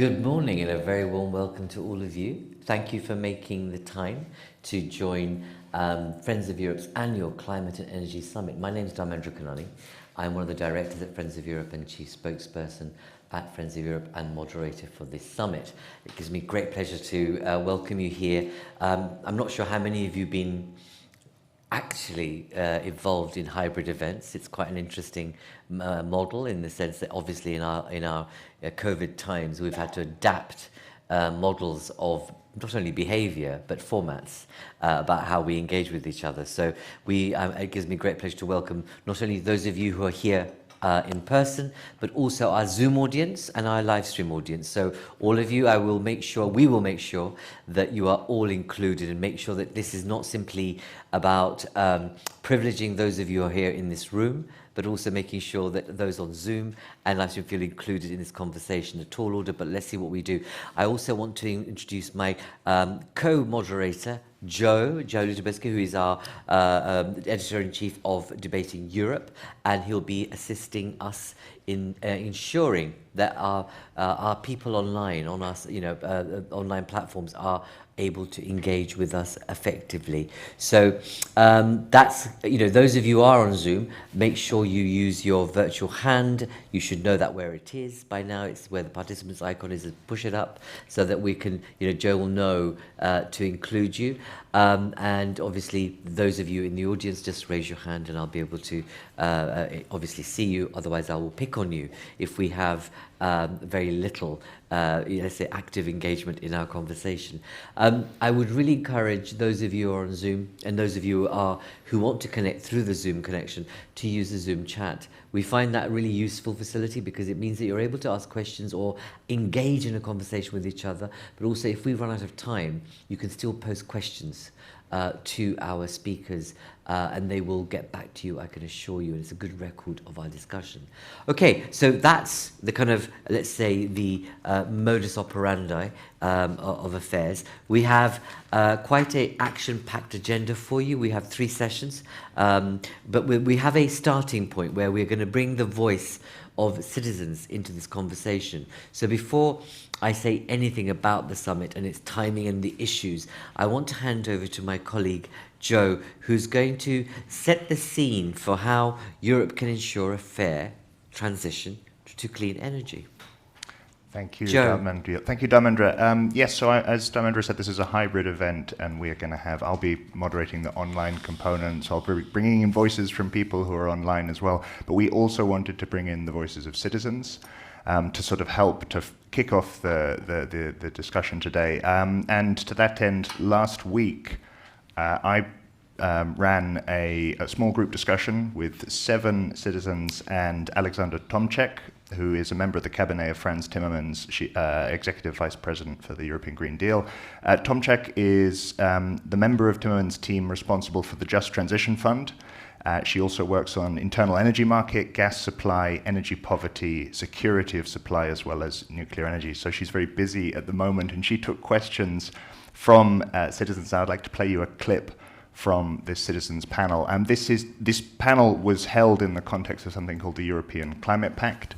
Good morning and a very warm welcome to all of you. Thank you for making the time to join Friends of Europe's annual Climate and Energy Summit. My name is Dharmendra Kanani. I'm one of the directors at Friends of Europe and chief spokesperson at Friends of Europe and moderator for this summit. It gives me great pleasure to welcome you here. I'm not sure how many of you have been actually involved in hybrid events. It's quite an interesting model in the sense that obviously in our COVID times we've had to adapt models of not only behavior but formats about how we engage with each other. So it gives me great pleasure to welcome not only those of you who are here in person, but also our Zoom audience and our live stream audience. So all of you, we will make sure that you are all included and make sure that this is not simply about privileging those of you who are here in this room, but also making sure that those on Zoom and live stream feel included in this conversation. A tall order, but let's see what we do. I also want to introduce my co-moderator, Joe Litobarski, who is our editor-in-chief of Debating Europe, and he'll be assisting us in ensuring that our people online on us, online platforms are able to engage with us effectively. So that's, those of you who are on Zoom, make sure you use your virtual hand. You should know that where it is by now. It's where the participants icon is. Push it up so that we can, Joe will know to include you. And obviously, those of you in the audience, just raise your hand and I'll be able to obviously see you. Otherwise, I will pick on you if we have very little, let's say, active engagement in our conversation. I would really encourage those of you who are on Zoom and those of you who want to connect through the Zoom connection to use the Zoom chat. We find that a really useful facility because it means that you're able to ask questions or engage in a conversation with each other. But also, if we run out of time, you can still post questions to our speakers and they will get back to you, I can assure you, and it's a good record of our discussion. Okay, so that's the kind of, let's say, the modus operandi of affairs. We have quite an action-packed agenda for you. We have 3 sessions, but we have a starting point where we're going to bring the voice of citizens into this conversation. So before I say anything about the summit and its timing and the issues, I want to hand over to my colleague Joe, who's going to set the scene for how Europe can ensure a fair transition to clean energy. Thank you, Dharmendra. Thank you, Dharmendra. Yes, so as Dharmendra said, this is a hybrid event, and we're going to I'll be moderating the online components. I'll be bringing in voices from people who are online as well. But we also wanted to bring in the voices of citizens to sort of help to kick off the discussion today. And to that end, last week, I ran a small group discussion with 7 citizens and Alexandre Tomček, who is a member of the cabinet of Frans Timmermans, Executive Vice President for the European Green Deal. Tomček is the member of Timmermans' team responsible for the Just Transition Fund. She also works on internal energy market, gas supply, energy poverty, security of supply, as well as nuclear energy. So she's very busy at the moment, and she took questions from citizens. I'd like to play you a clip from this citizens panel. And this panel was held in the context of something called the European Climate Pact,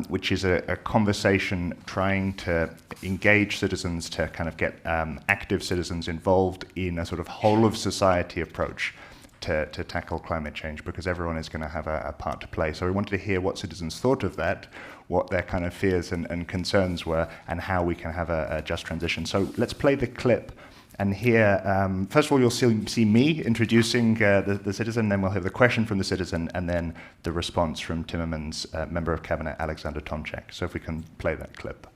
which is a conversation trying to engage citizens to kind of get active citizens involved in a sort of whole of society approach to tackle climate change, because everyone is going to have a part to play. So we wanted to hear what citizens thought of that, what their kind of fears and concerns were, and how we can have a just transition. So let's play the clip and hear, first of all, you'll see me introducing the citizen, then we'll have the question from the citizen, and then the response from Timmermans' member of cabinet, Alexandre Tomček. So if we can play that clip.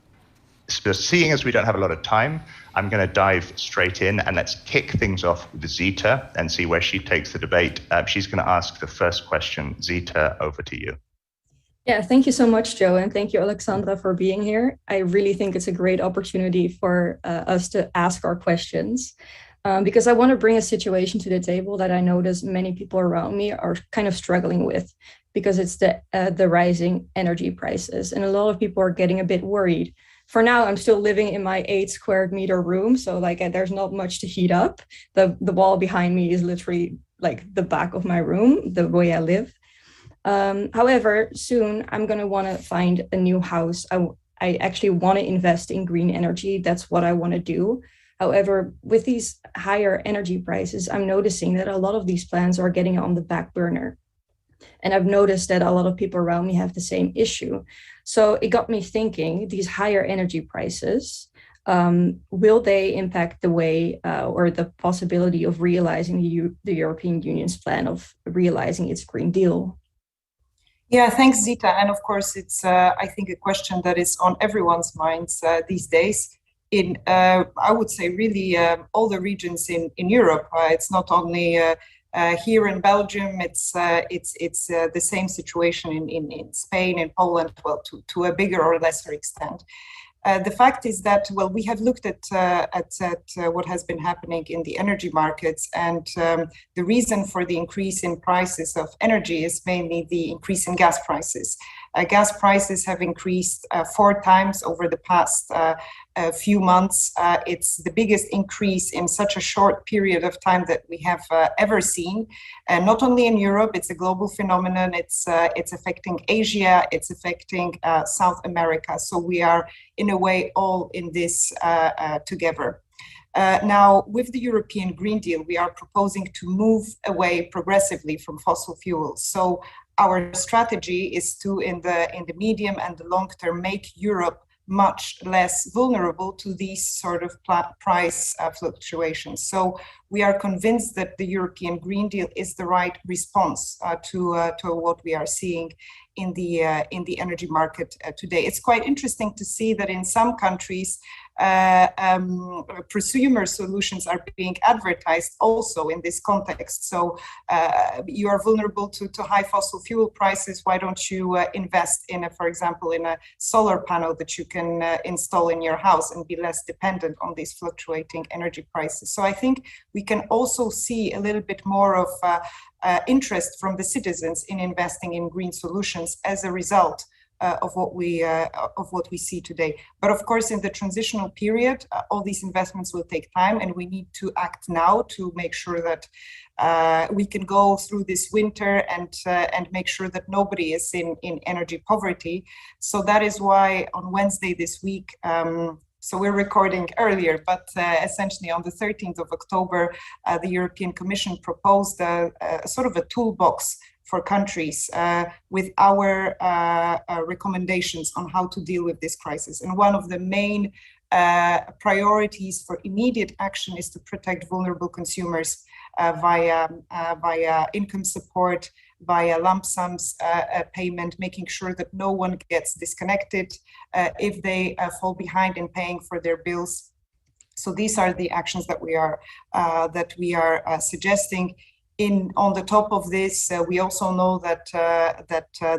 So seeing as we don't have a lot of time, I'm going to dive straight in, and let's kick things off with Zita and see where she takes the debate. She's going to ask the first question. Zita, over to you. Yeah, thank you so much, Joe, and thank you, Alexandra, for being here. I really think it's a great opportunity for us to ask our questions, because I want to bring a situation to the table that I notice many people around me are kind of struggling with, because it's the rising energy prices, and a lot of people are getting a bit worried. For now, I'm still living in my 8 square meter room, so there's not much to heat up. The wall behind me is literally like the back of my room, the way I live. However, soon I'm going to want to find a new house. I actually want to invest in green energy. That's what I want to do. However, with these higher energy prices, I'm noticing that a lot of these plans are getting on the back burner. And I've noticed that a lot of people around me have the same issue. So it got me thinking, these higher energy prices, will they impact the way or the possibility of realizing the European Union's plan of realizing its Green Deal? Yeah, thanks, Zita. And of course, it's, I think, a question that is on everyone's minds these days in, I would say, really all the regions in Europe. It's not only here in Belgium, it's the same situation in Spain, in Poland, well, to a bigger or lesser extent. The fact is that, well, we have looked at what has been happening in the energy markets, and the reason for the increase in prices of energy is mainly the increase in gas prices. Gas prices have increased 4 times over the past few months. It's the biggest increase in such a short period of time that we have ever seen. And not only in Europe, it's a global phenomenon. It's affecting Asia, it's affecting South America. So we are, in a way, all in this together. Now, with the European Green Deal, we are proposing to move away progressively from fossil fuels. So our strategy is to, in the medium and the long term, make Europe much less vulnerable to these sort of price fluctuations. So we are convinced that the European Green Deal is the right response to what we are seeing in the energy market today. It's quite interesting to see that in some countries, prosumer solutions are being advertised also in this context. So you are vulnerable to high fossil fuel prices. Why don't you invest in, for example, in a solar panel that you can install in your house and be less dependent on these fluctuating energy prices? So I think we can also see a little bit more of interest from the citizens in investing in green solutions as a result of what we see today. But of course, in the transitional period, all these investments will take time, and we need to act now to make sure that we can go through this winter and make sure that nobody is in energy poverty. So that is why on Wednesday this week, so we're recording earlier, but essentially on the 13th of October, the European Commission proposed a sort of a toolbox for countries with our recommendations on how to deal with this crisis. And one of the main priorities for immediate action is to protect vulnerable consumers via income support, via lump sums payment, making sure that no one gets disconnected if they fall behind in paying for their bills. So these are the actions that we are suggesting. On the top of this, we also know that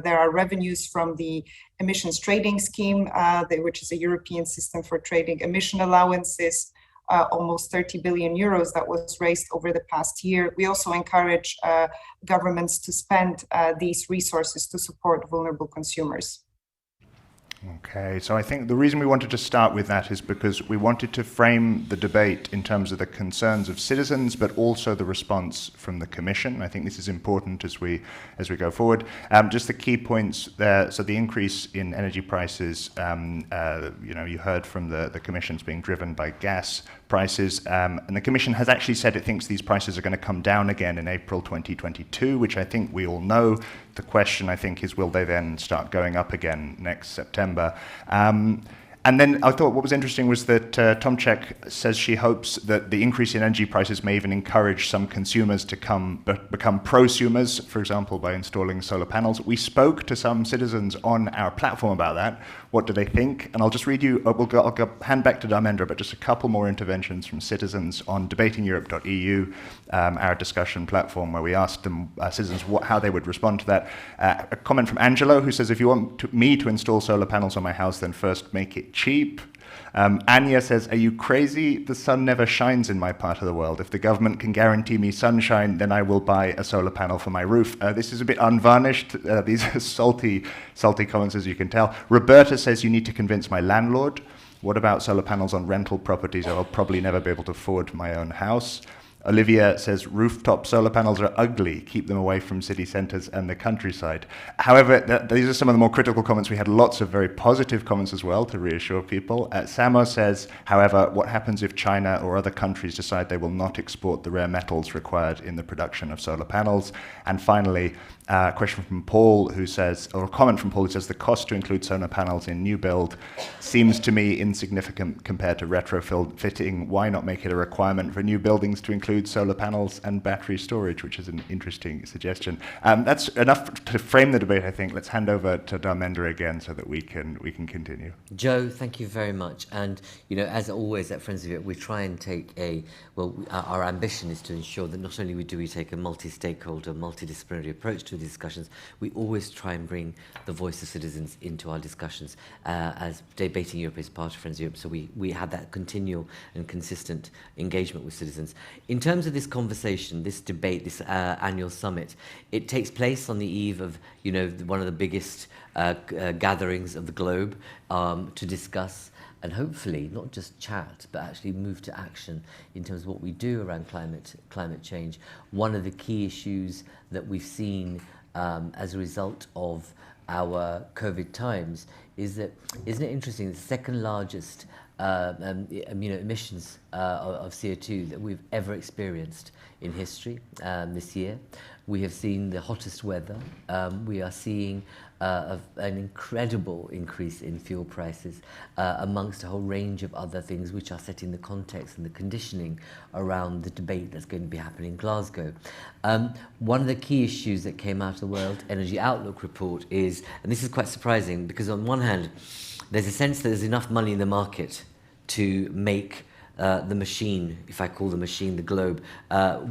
there are revenues from the emissions trading scheme, which is a European system for trading emission allowances, almost 30 billion euros that was raised over the past year. We also encourage governments to spend these resources to support vulnerable consumers. Okay, so I think the reason we wanted to start with that is because we wanted to frame the debate in terms of the concerns of citizens, but also the response from the Commission. I think this is important as we go forward. Just the key points there. So the increase in energy prices, you heard from the Commission's being driven by gas prices, and the Commission has actually said it thinks these prices are going to come down again in April 2022, which I think we all know. The question, I think, is will they then start going up again next September? And then I thought what was interesting was that Tomczyk says she hopes that the increase in energy prices may even encourage some consumers to become prosumers, for example, by installing solar panels. We spoke to some citizens on our platform about that. What do they think? And I'll just read you, I'll hand back to Dharmendra, but just a couple more interventions from citizens on debatingeurope.eu, our discussion platform, where we asked them, citizens, how they would respond to that. A comment from Angelo, who says, if you want me to install solar panels on my house, then first make it cheap. Anya says, are you crazy? The sun never shines in my part of the world. If the government can guarantee me sunshine, then I will buy a solar panel for my roof. This is a bit unvarnished. These are salty comments, as you can tell. Roberta says, you need to convince my landlord. What about solar panels on rental properties? I'll probably never be able to afford my own house. Olivia says rooftop solar panels are ugly. Keep them away from city centres and the countryside. However, these are some of the more critical comments. We had lots of very positive comments as well to reassure people. Samo says, however, what happens if China or other countries decide they will not export the rare metals required in the production of solar panels? And finally, a question from Paul who says, or a comment from Paul who says, the cost to include solar panels in new build seems to me insignificant compared to retrofitting. Why not make it a requirement for new buildings to include solar panels and battery storage, which is an interesting suggestion. That's enough to frame the debate, I think. Let's hand over to Dharmendra again so that we can continue. Joe, thank you very much. And, you know, as always at Friends of Europe, we try and take our ambition is to ensure that not only do we take a multi-stakeholder, multidisciplinary approach to the discussions, we always try and bring the voice of citizens into our discussions, as Debating Europe is part of Friends of Europe, so we have that continual and consistent engagement with citizens. In terms of this conversation, this debate, this annual summit, it takes place on the eve of, you know, one of the biggest gatherings of the globe to discuss and hopefully not just chat, but actually move to action in terms of what we do around climate change. One of the key issues that we've seen as a result of our COVID times is that, isn't it interesting, the second largest emissions of CO2 that we've ever experienced in history this year. We have seen the hottest weather. We are seeing an incredible increase in fuel prices amongst a whole range of other things which are setting the context and the conditioning around the debate that's going to be happening in Glasgow. One of the key issues that came out of the World Energy Outlook report is, and this is quite surprising, because on one hand, there's a sense that there's enough money in the market to make the machine, if I call the machine the globe,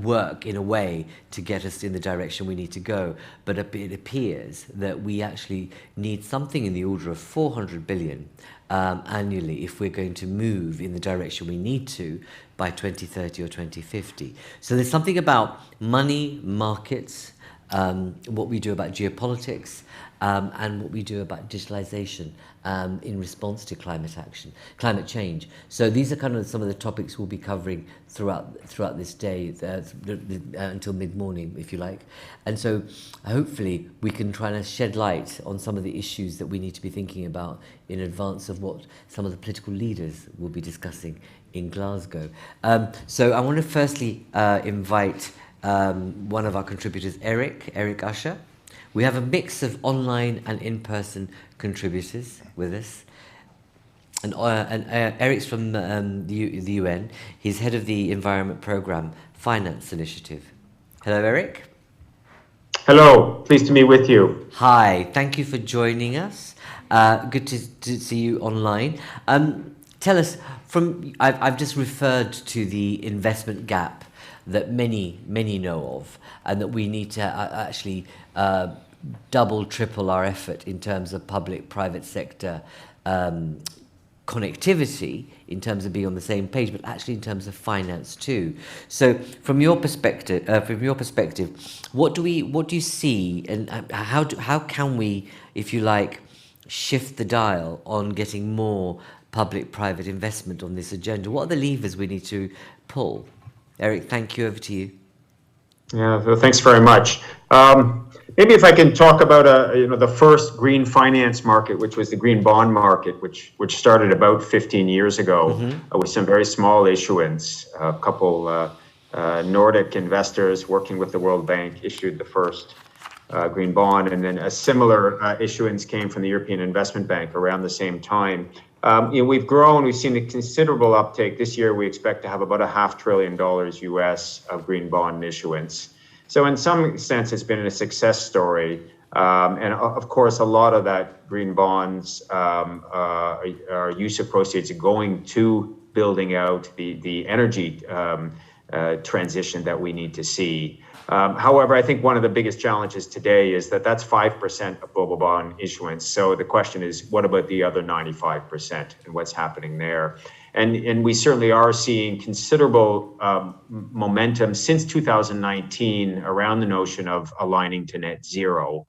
work in a way to get us in the direction we need to go. But it appears that we actually need something in the order of 400 billion annually if we're going to move in the direction we need to by 2030 or 2050. So there's something about money, markets, what we do about geopolitics, and what we do about digitalization in response to climate change. So these are kind of some of the topics we'll be covering throughout this day, until mid-morning, if you like. And so hopefully we can try to shed light on some of the issues that we need to be thinking about in advance of what some of the political leaders will be discussing in Glasgow. So I want to firstly invite one of our contributors, Eric Usher. We have a mix of online and in-person contributors with us. And Eric's from the UN. He's head of the Environment Programme Finance Initiative. Hello, Eric. Hello, pleased to be with you. Hi, thank you for joining us. Good to see you online. Tell us, I've just referred to the investment gap that many know of, and that we need to actually double, triple our effort in terms of public-private sector connectivity, in terms of being on the same page, but actually in terms of finance too. So, from your perspective, what do you see, and how can we, if you like, shift the dial on getting more public-private investment on this agenda? What are the levers we need to pull? Eric, thank you. Over to you. Yeah, well, thanks very much. Maybe if I can talk about the first green finance market, which was the green bond market, which started about 15 years ago, with some very small issuance. A couple Nordic investors working with the World Bank issued the first green bond, and then a similar issuance came from the European Investment Bank around the same time. We've grown, we've seen a considerable uptake. This year, we expect to have about $500 billion US of green bond issuance. So in some sense, it's been a success story. And of course, a lot of that green bonds are use of proceeds going to building out the energy transition that we need to see. However, I think one of the biggest challenges today is that that's 5% of global bond issuance. So the question is, what about the other 95% and what's happening there? And we certainly are seeing considerable momentum since 2019 around the notion of aligning to net zero.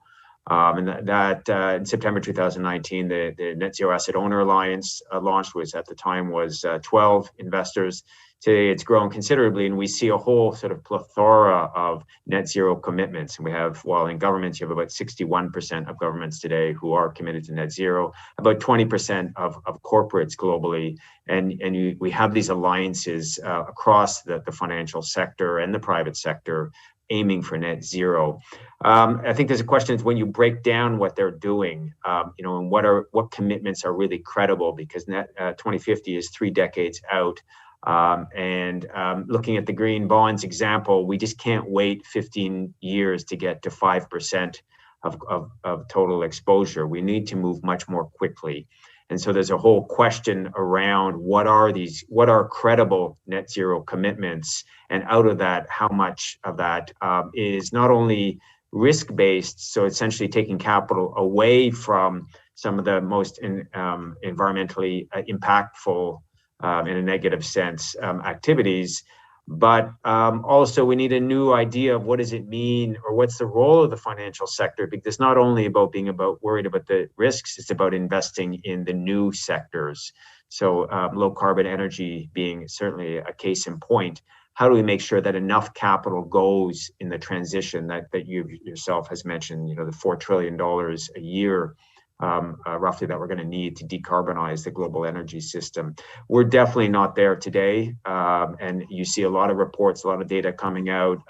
In September 2019, the Net Zero Asset Owner Alliance launched, was at the time was 12 investors. Today it's grown considerably, and we see a whole sort of plethora of net zero commitments. And we have, well, in governments, you have about 61% of governments today who are committed to net zero, about 20% of corporates globally. And we have these alliances across the financial sector and the private sector aiming for net zero. I think there's a question is when you break down what they're doing, and what commitments are really credible, because 2050 is 3 decades out. Looking at the green bonds example, we just can't wait 15 years to get to 5% of total exposure. We need to move much more quickly. And so there's a whole question around what are credible net zero commitments, and out of that, how much of that is not only risk-based, so essentially taking capital away from some of the most environmentally impactful, in a negative sense, activities, but also we need a new idea of what does it mean, or what's the role of the financial sector, because it's not only about being worried about the risks, it's about investing in the new sectors. So low carbon energy being certainly a case in point. How do we make sure that enough capital goes in the transition that you yourself has mentioned, the $4 trillion a year roughly that we're going to need to decarbonize the global energy system. We're definitely not there today. And you see a lot of reports, a lot of data coming out.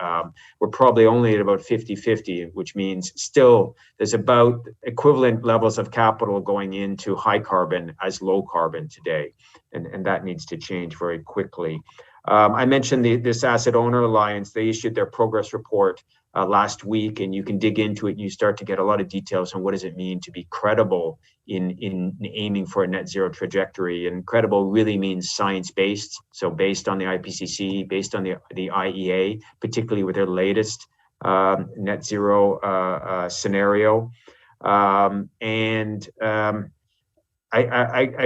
We're probably only at about 50-50, which means still there's about equivalent levels of capital going into high carbon as low carbon today. And that needs to change very quickly. I mentioned this Asset Owner Alliance. They issued their progress report last week, and you can dig into it and you start to get a lot of details on what does it mean to be credible in aiming for a net zero trajectory. And credible really means science-based, so based on the IPCC, based on the IEA, particularly with their latest net zero scenario. I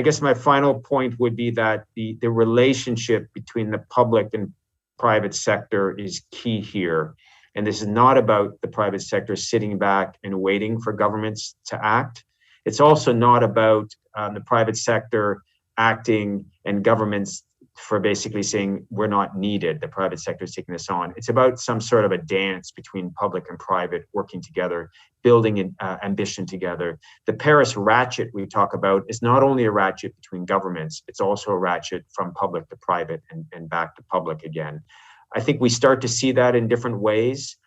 guess my final point would be that the relationship between the public and private sector is key here. And this is not about the private sector sitting back and waiting for governments to act. It's also not about the private sector acting and governments for basically saying we're not needed. The private sector is taking this on. It's about some sort of a dance between public and private working together, building ambition together. The Paris ratchet we talk about is not only a ratchet between governments, it's also a ratchet from public to private and back to public again. I think we start to see that in different ways.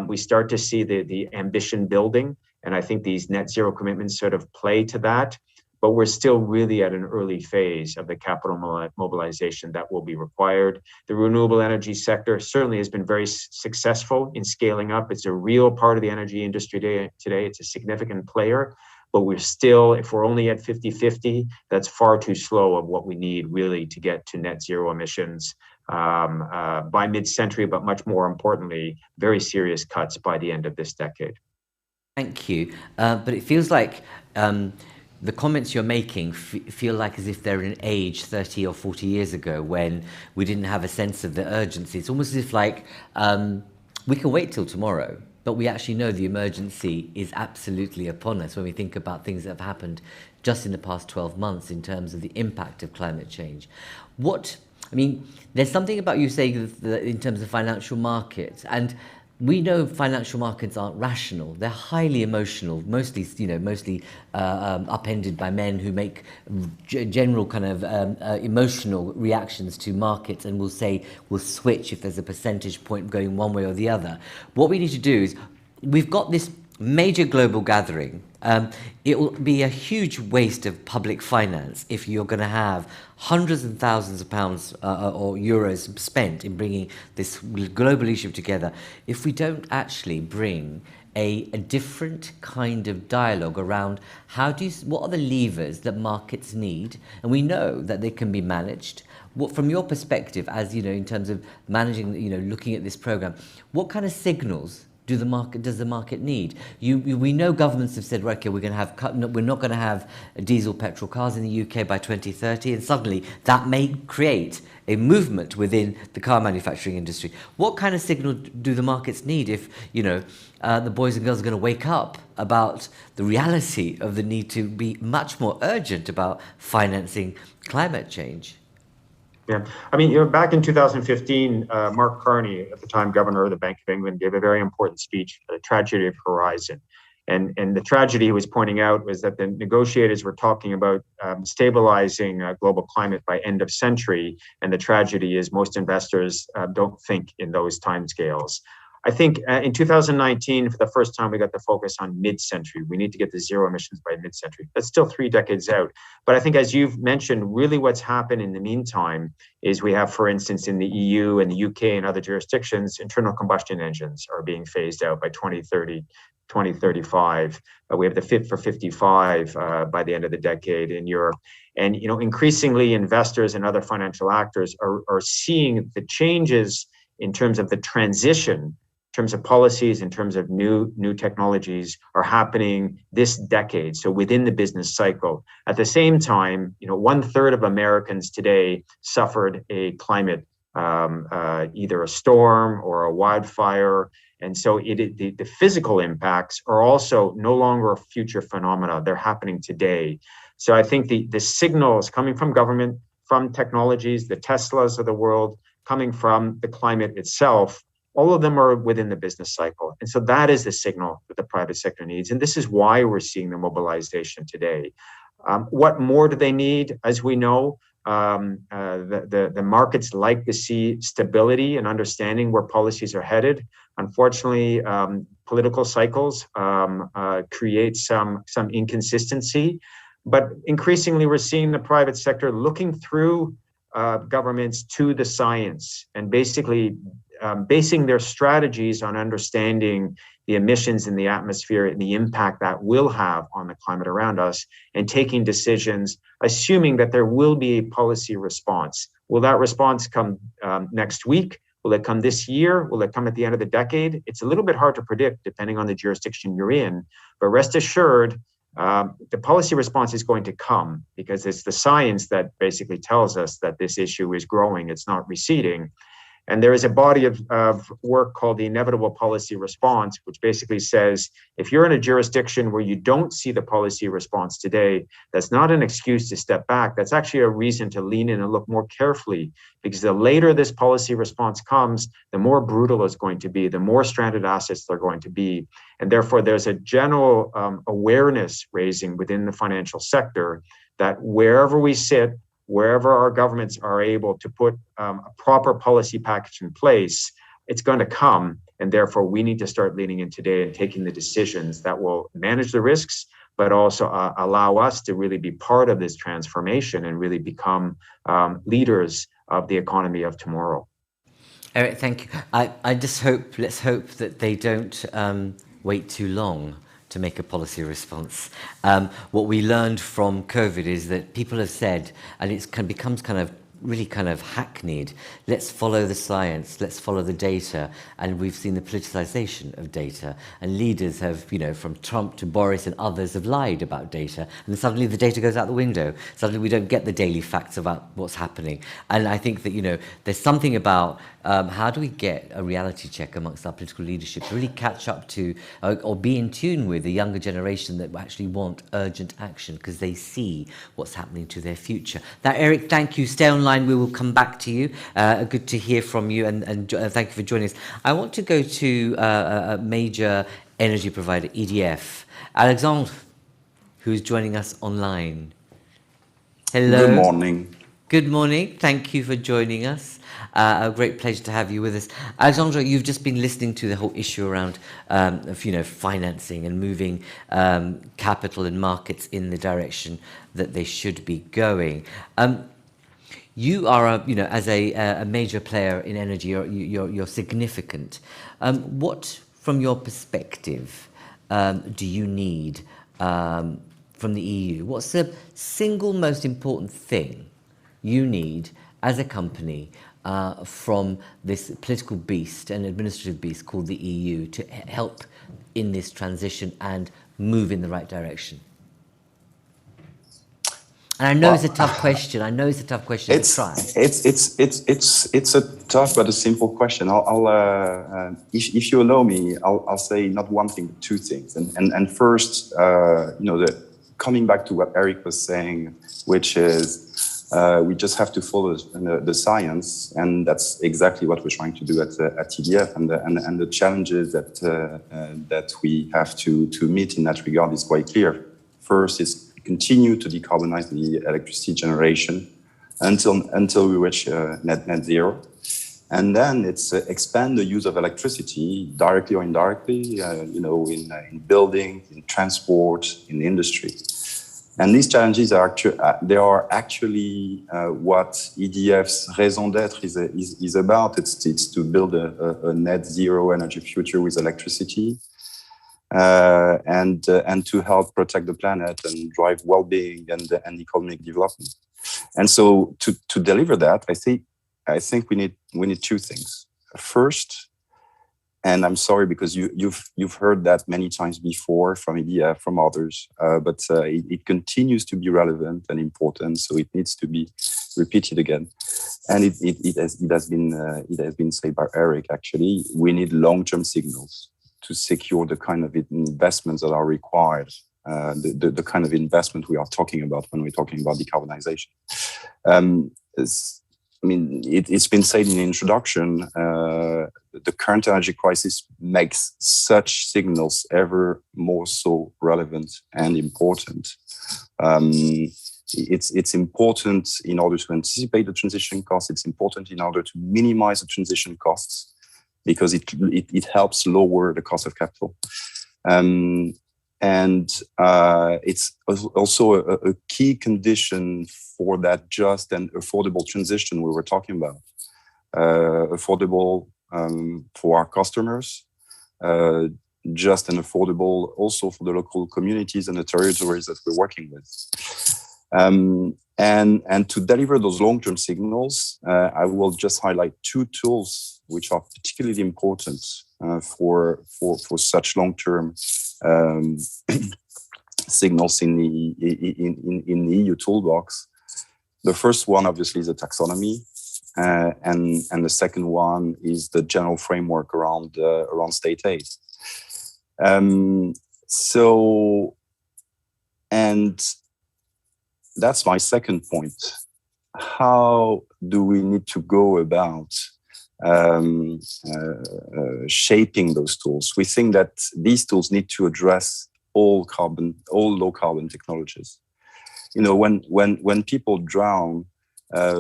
We start to see the ambition building, and I think these net zero commitments sort of play to that, but we're still really at an early phase of the capital mobilization that will be required. The renewable energy sector certainly has been very successful in scaling up. It's a real part of the energy industry today. It's a significant player, but we're still, if we're only at 50-50, that's far too slow of what we need really to get to net zero emissions by mid-century, but much more importantly, very serious cuts by the end of this decade. Thank you. But it feels like the comments you're making feel like as if they're in an age 30 or 40 years ago when we didn't have a sense of the urgency. It's almost as if like we can wait till tomorrow, but we actually know the emergency is absolutely upon us when we think about things that have happened just in the past 12 months in terms of the impact of climate change. There's something about you saying that in terms of financial markets, and we know financial markets aren't rational. They're highly emotional, mostly upended by men who make general kind of emotional reactions to markets and will switch if there's a percentage point going one way or the other. What we need to do is, we've got this major global gathering. It will be a huge waste of public finance if you're going to have hundreds and thousands of pounds or euros spent in bringing this global leadership together, if we don't actually bring a different kind of dialogue around what are the levers that markets need, and we know that they can be managed. What, from your perspective, as in terms of managing, looking at this program, what kind of signals does the market need? We know governments have said, right, okay, we're not going to have diesel petrol cars in the UK by 2030, and suddenly that may create a movement within the car manufacturing industry. What kind of signal do the markets need if, the boys and girls are going to wake up about the reality of the need to be much more urgent about financing climate change? Yeah, I mean, back in 2015, Mark Carney, at the time governor of the Bank of England, gave a very important speech, The Tragedy of Horizon. And the tragedy he was pointing out was that the negotiators were talking about stabilizing global climate by end of century. And the tragedy is most investors don't think in those timescales. I think in 2019, for the first time, we got the focus on mid-century. We need to get to zero emissions by mid-century. That's still 3 decades out. But I think, as you've mentioned, really what's happened in the meantime is we have, for instance, in the EU and the UK and other jurisdictions, internal combustion engines are being phased out by 2030, 2035. We have the Fit for 55 by the end of the decade in Europe. And increasingly, investors and other financial actors are seeing the changes in terms of the transition, in terms of policies, in terms of new technologies are happening this decade. So within the business cycle. At the same time, 1/3 of Americans today suffered a climate, either a storm or a wildfire. And so the physical impacts are also no longer a future phenomena. They're happening today. So I think the signals coming from government, from technologies, the Teslas of the world, coming from the climate itself, all of them are within the business cycle. And so that is the signal that the private sector needs. And this is why we're seeing the mobilization today. What more do they need? As we know, the markets like to see stability and understanding where policies are headed. Unfortunately, political cycles create some inconsistency. But increasingly, we're seeing the private sector looking through governments to the science and basically basing their strategies on understanding the emissions in the atmosphere and the impact that will have on the climate around us, and taking decisions, assuming that there will be a policy response. Will that response come next week? Will it come this year? Will it come at the end of the decade? It's a little bit hard to predict depending on the jurisdiction you're in, but rest assured, the policy response is going to come because it's the science that basically tells us that this issue is growing, it's not receding. And there is a body of work called the Inevitable Policy Response, which basically says, if you're in a jurisdiction where you don't see the policy response today, that's not an excuse to step back. That's actually a reason to lean in and look more carefully, because the later this policy response comes, the more brutal it's going to be, the more stranded assets they're going to be. And therefore, there's a general awareness raising within the financial sector that wherever we sit, wherever our governments are able to put a proper policy package in place, it's going to come. And therefore, we need to start leaning in today and taking the decisions that will manage the risks, but also allow us to really be part of this transformation and really become leaders of the economy of tomorrow. Eric, thank you. Let's hope that they don't wait too long to make a policy response. What we learned from COVID is that people have said, and it becomes really hackneyed, let's follow the science, let's follow the data. And we've seen the politicization of data. And leaders have, from Trump to Boris and others have lied about data. And suddenly the data goes out the window. Suddenly we don't get the daily facts about what's happening. And I think that, there's something about how do we get a reality check amongst our political leadership to really catch up to or be in tune with the younger generation that actually want urgent action because they see what's happening to their future. Now, Eric, thank you. Stay online. We will come back to you. Good to hear from you, and thank you for joining us. I want to go to a major energy provider, EDF. Alexandre, who's joining us online. Hello. Good morning. Good morning. Thank you for joining us. A great pleasure to have you with us. Alexandre, you've just been listening to the whole issue around financing and moving capital and markets in the direction that they should be going. You are, as a major player in energy, you're significant. What, from your perspective, do you need from the EU? What's the single most important thing you need as a company from this political beast and administrative beast called the EU to help in this transition and move in the right direction? And I know it's a tough question. to try. It's a tough but a simple question. If you allow me, I'll say not one thing, but two things. And first, coming back to what Eric was saying, which is we just have to follow the science, and that's exactly what we're trying to do at EDF. And the challenges that we have to meet in that regard is quite clear. First is continue to decarbonize the electricity generation until we reach net zero. And then it's expand the use of electricity directly or indirectly, in building, in transport, in industry. And these challenges are actually what EDF's raison d'être is about. It's to build a net zero energy future with electricity. And to help protect the planet and drive well-being and economic development. And so to deliver that, I think we need two things. First, and I'm sorry because you've heard that many times before from EDF, from others, but it continues to be relevant and important, so it needs to be repeated again. And it has been said by Eric. Actually, we need long-term signals to secure the kind of investments that are required, the kind of investment we are talking about when we're talking about decarbonization. It's been said in the introduction, the current energy crisis makes such signals ever more so relevant and important. It's important in order to anticipate the transition costs. It's important in order to minimize the transition costs, because it helps lower the cost of capital. And it's also a key condition for that just and affordable transition we were talking about. Affordable for our customers, just and affordable also for the local communities and the territories that we're working with. And to deliver those long-term signals, I will just highlight two tools which are particularly important for such long-term signals in the EU toolbox. The first one, obviously, is the taxonomy, and the second one is the general framework around state aid. And that's my second point. How do we need to go about shaping those tools? We think that these tools need to address all low carbon technologies. When people drown,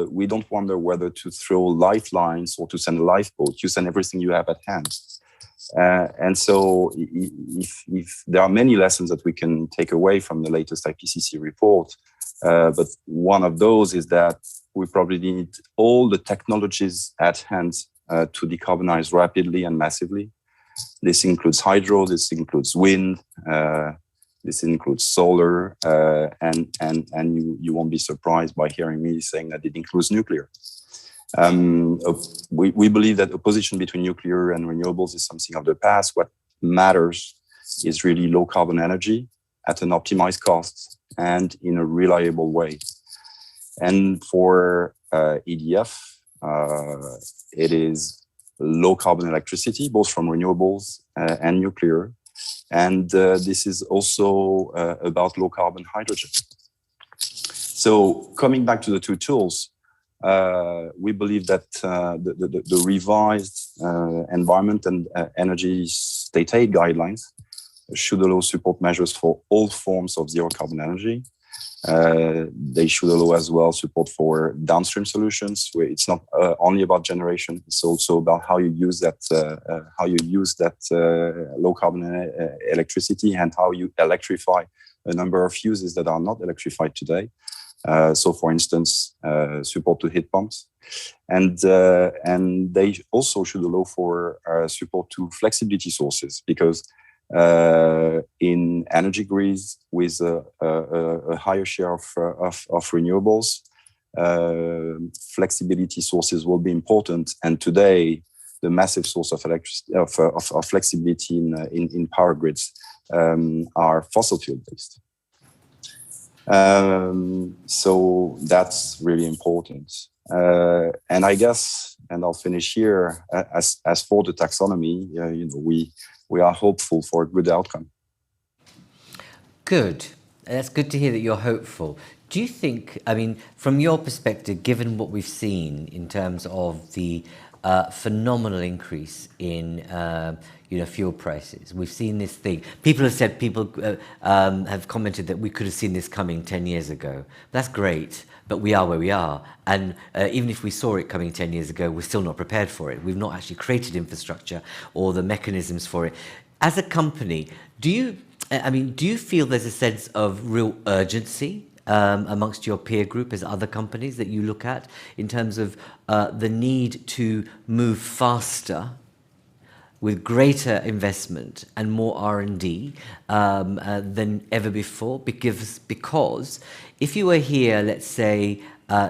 we don't wonder whether to throw lifelines or to send a lifeboat. You send everything you have at hand. And so if there are many lessons that we can take away from the latest IPCC report, but one of those is that we probably need all the technologies at hand to decarbonize rapidly and massively. This includes hydro, this includes wind, this includes solar, and you won't be surprised by hearing me saying that it includes nuclear. We believe that opposition between nuclear and renewables is something of the past. What matters is really low carbon energy at an optimized cost and in a reliable way. And for EDF, it is low carbon electricity, both from renewables and nuclear. And this is also about low carbon hydrogen. So coming back to the two tools, we believe that the revised environment and energy state aid guidelines should allow support measures for all forms of zero carbon energy. They should allow as well support for downstream solutions, where it's not only about generation, it's also about how you use that low carbon electricity and how you electrify a number of uses that are not electrified today. So, for instance, support to heat pumps, and they also should allow for support to flexibility sources, because in energy grids with a higher share of renewables, flexibility sources will be important. And today, the massive source of electricity of flexibility in power grids are fossil fuel based. So that's really important. And I guess, and I'll finish here, as for the taxonomy, we are hopeful for a good outcome. Good. That's good to hear that you're hopeful. Do you think, I mean, from your perspective, given what we've seen in terms of the phenomenal increase in fuel prices, we've seen this thing. People have said, have commented that we could have seen this coming 10 years ago. That's great, but we are where we are. And even if we saw it coming 10 years ago, we're still not prepared for it. We've not actually created infrastructure or the mechanisms for it. As a company, do you feel there's a sense of real urgency amongst your peer group as other companies that you look at in terms of the need to move faster with greater investment and more R&D than ever before? Because if you were here, let's say,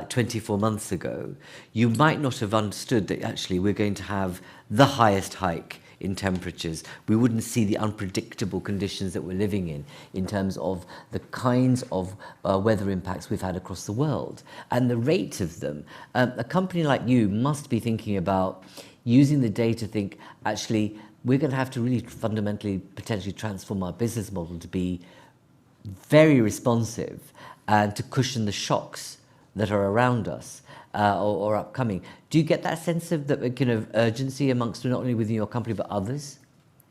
24 months ago, you might not have understood that actually we're going to have the highest hike in temperatures. We wouldn't see the unpredictable conditions that we're living in terms of the kinds of weather impacts we've had across the world and the rate of them. A company like you must be thinking about using the data to think, actually, we're going to have to really fundamentally, potentially transform our business model to be very responsive and to cushion the shocks that are around us. Or upcoming. Do you get that sense of that kind of urgency amongst not only within your company but others?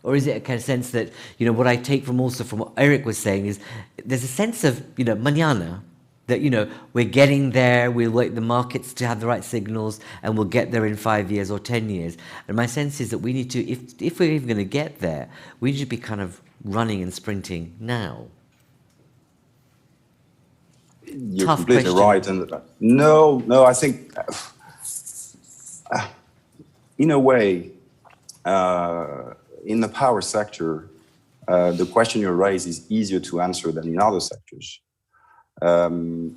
Or is it a kind of sense that, what I take from what Eric was saying is there's a sense of, mañana, that, we're getting there, we'll wait the markets to have the right signals and we'll get there in 5 years or 10 years. And my sense is that we need to, if we're even going to get there, we need to be kind of running and sprinting now. You're Tough completely question. right. And no, I think in a way, in the power sector, the question you raise is easier to answer than in other sectors. And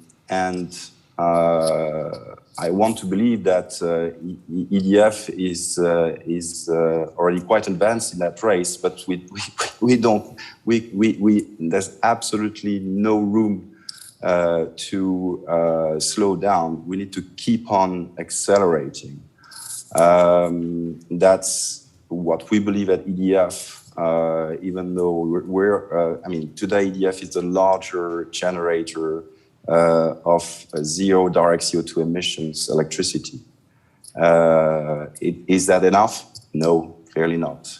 I want to believe that EDF is already quite advanced in that race, but there's absolutely no room to slow down. We need to keep on accelerating. That's what we believe at EDF, even though today EDF is the larger generator of zero direct CO2 emissions electricity. Is that enough? No, clearly not.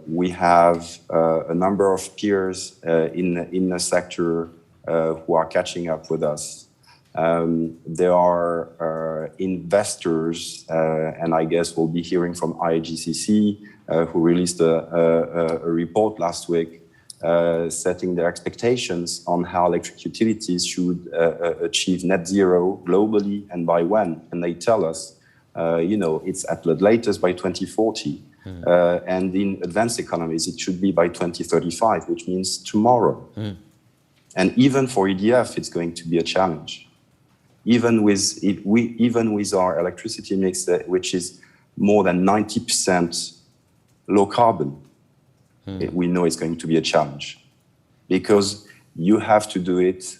We have a number of peers in the sector who are catching up with us. There are investors, and I guess we'll be hearing from IIGCC, who released a report last week, setting their expectations on how electric utilities should achieve net zero globally and by when. And they tell us, it's at the latest by 2040. And in advanced economies, it should be by 2035, which means tomorrow. And even for EDF, it's going to be a challenge. Even with our electricity mix, which is more than 90% low carbon, we know it's going to be a challenge, because you have to do it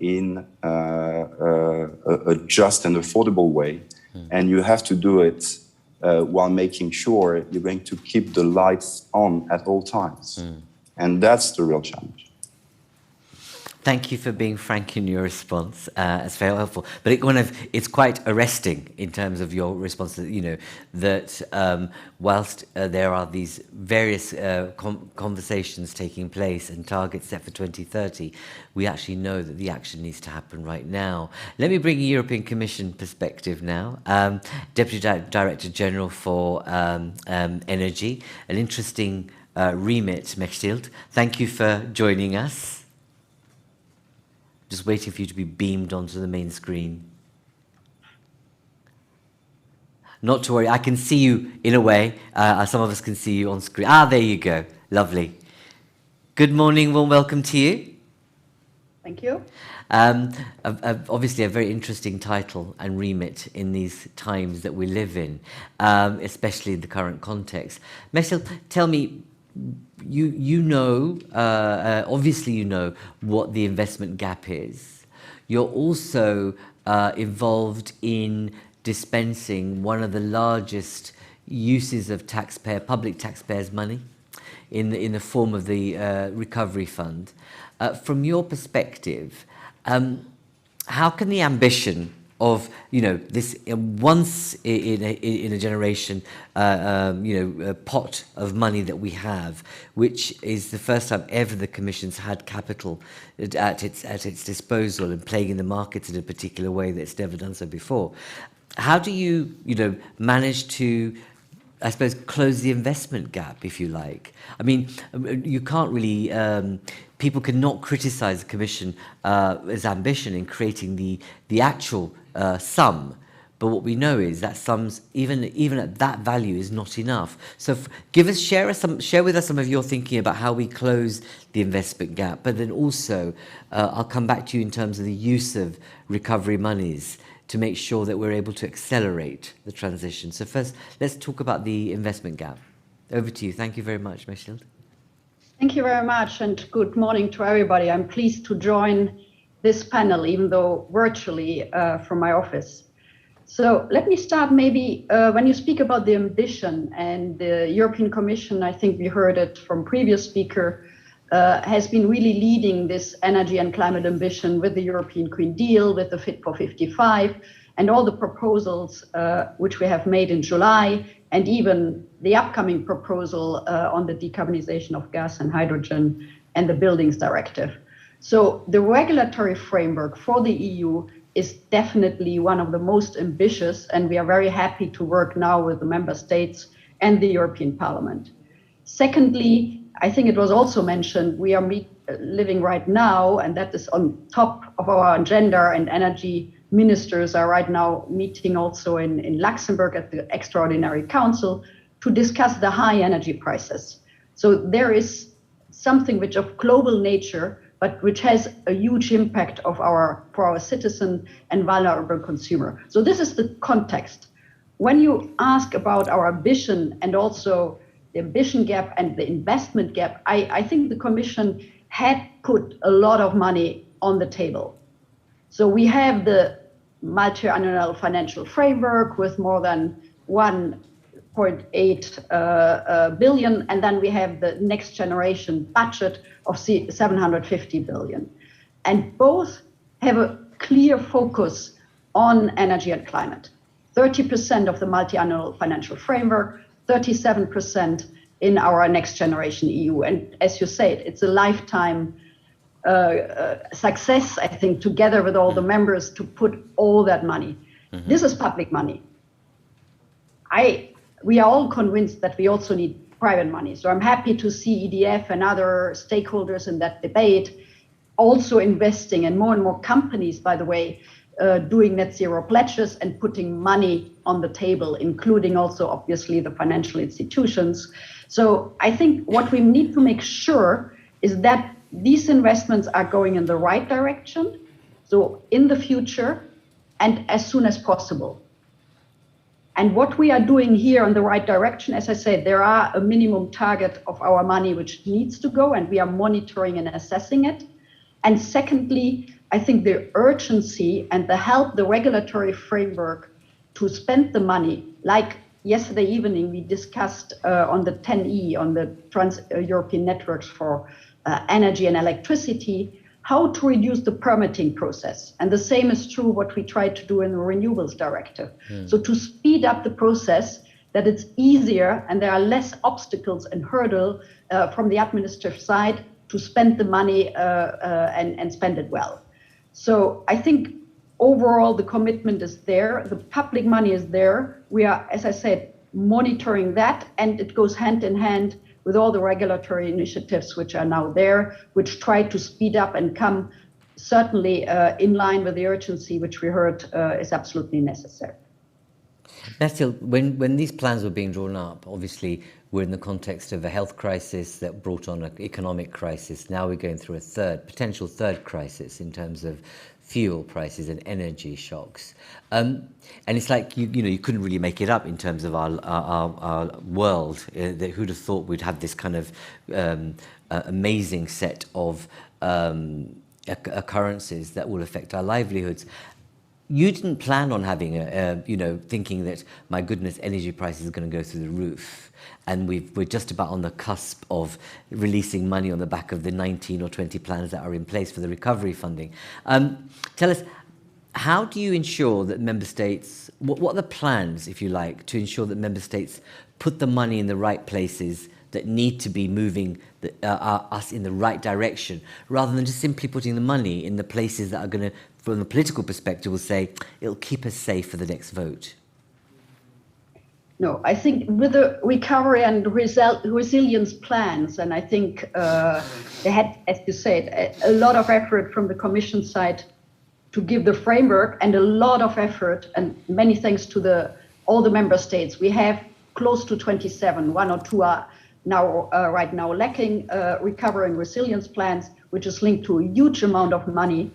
in a just and affordable way, and you have to do it while making sure you're going to keep the lights on at all times. And that's the real challenge. Thank you for being frank in your response. It's very helpful. But it's quite arresting in terms of your response. That whilst there are these various conversations taking place and targets set for 2030, we actually know that the action needs to happen right now. Let me bring a European Commission perspective now. Deputy Director General for Energy, an interesting remit, Mechthild. Thank you for joining us. Just waiting for you to be beamed onto the main screen. Not to worry, I can see you in a way. Some of us can see you on screen. There you go. Lovely. Good morning, warm welcome to you. Thank you. Obviously, a very interesting title and remit in these times that we live in, especially in the current context. Mechthild, tell me, you know, obviously you know what the investment gap is. You're also involved in dispensing one of the largest uses of public taxpayers' money in the form of the recovery fund. From your perspective, how can the ambition of this once in a generation pot of money that we have, which is the first time ever the Commission's had capital at its disposal and playing in the markets in a particular way that's never done so before, how do you manage to, I suppose, close the investment gap, if you like? I mean, you can't really, people cannot criticize the Commission's ambition in creating the actual sum, but what we know is that sums, even at that value, is not enough. So share with us some of your thinking about how we close the investment gap, but then also I'll come back to you in terms of the use of recovery monies to make sure that we're able to accelerate the transition. So first, let's talk about the investment gap. Over to you. Thank you very much, Mechthild. Thank you very much, and good morning to everybody. I'm pleased to join this panel, even though virtually from my office. So let me start maybe when you speak about the ambition and the European Commission, I think we heard it from previous speaker, has been really leading this energy and climate ambition with the European Green Deal, with the Fit for 55, and all the proposals which we have made in July, and even the upcoming proposal on the decarbonization of gas and hydrogen and the Buildings Directive. So the regulatory framework for the EU is definitely one of the most ambitious, and we are very happy to work now with the member states and the European Parliament. Secondly, I think it was also mentioned, we are living right now, and that is on top of our agenda, and energy ministers are right now meeting also in Luxembourg at the Extraordinary Council to discuss the high energy prices. So there is something which of global nature, but which has a huge impact for our citizen and vulnerable consumer. So this is the context. When you ask about our ambition and also the ambition gap and the investment gap, I think the Commission had put a lot of money on the table. So we have the multi-annual financial framework with more than 1.8 billion, and then we have the next generation budget of 750 billion. And both have a clear focus on energy and climate. 30% of the multi-annual financial framework, 37% in our next generation EU. And as you said, it's a lifetime success, I think, together with all the members to put all that money. Mm-hmm. This is public money. We are all convinced that we also need private money. So I'm happy to see EDF and other stakeholders in that debate also investing, and more companies, by the way, doing net zero pledges and putting money on the table, including also obviously the financial institutions. So I think what we need to make sure is that these investments are going in the right direction, so in the future and as soon as possible. And what we are doing here in the right direction, as I said, there are a minimum target of our money which needs to go, and we are monitoring and assessing it. And secondly, I think the urgency and the regulatory framework to spend the money, like yesterday evening we discussed on the 10E, on the Trans-European Networks for Energy and Electricity, how to reduce the permitting process. And the same is true what we tried to do in the Renewables Directive. So to speed up the process, that it's easier and there are less obstacles and hurdles from the administrative side to spend the money and spend it well. So I think overall the commitment is there, the public money is there. We are, as I said, monitoring that, and it goes hand in hand with all the regulatory initiatives which are now there, which try to speed up and come certainly in line with the urgency which we heard is absolutely necessary. Mechthild, when these plans were being drawn up, obviously we're in the context of a health crisis that brought on an economic crisis. Now we're going through a potential third crisis in terms of fuel prices and energy shocks. And it's like, you couldn't really make it up in terms of our world. Who'd have thought we'd have this kind of amazing set of occurrences that will affect our livelihoods. You didn't plan on having thinking that, my goodness, energy prices are going to go through the roof. And we're just about on the cusp of releasing money on the back of the 19 or 20 plans that are in place for the recovery funding. Tell us, how do you ensure that member states, what are the plans, if you like, to ensure that member states put the money in the right places that need to be moving us in the right direction, rather than just simply putting the money in the places that are going to, from a political perspective, will say, it'll keep us safe for the next vote? No, I think with the recovery and resilience plans, and I think they had, as you said, a lot of effort from the Commission side to give the framework, and a lot of effort, and many thanks to all the member states. We have close to 27, one or two are now right now lacking recovery and resilience plans, which is linked to a huge amount of money.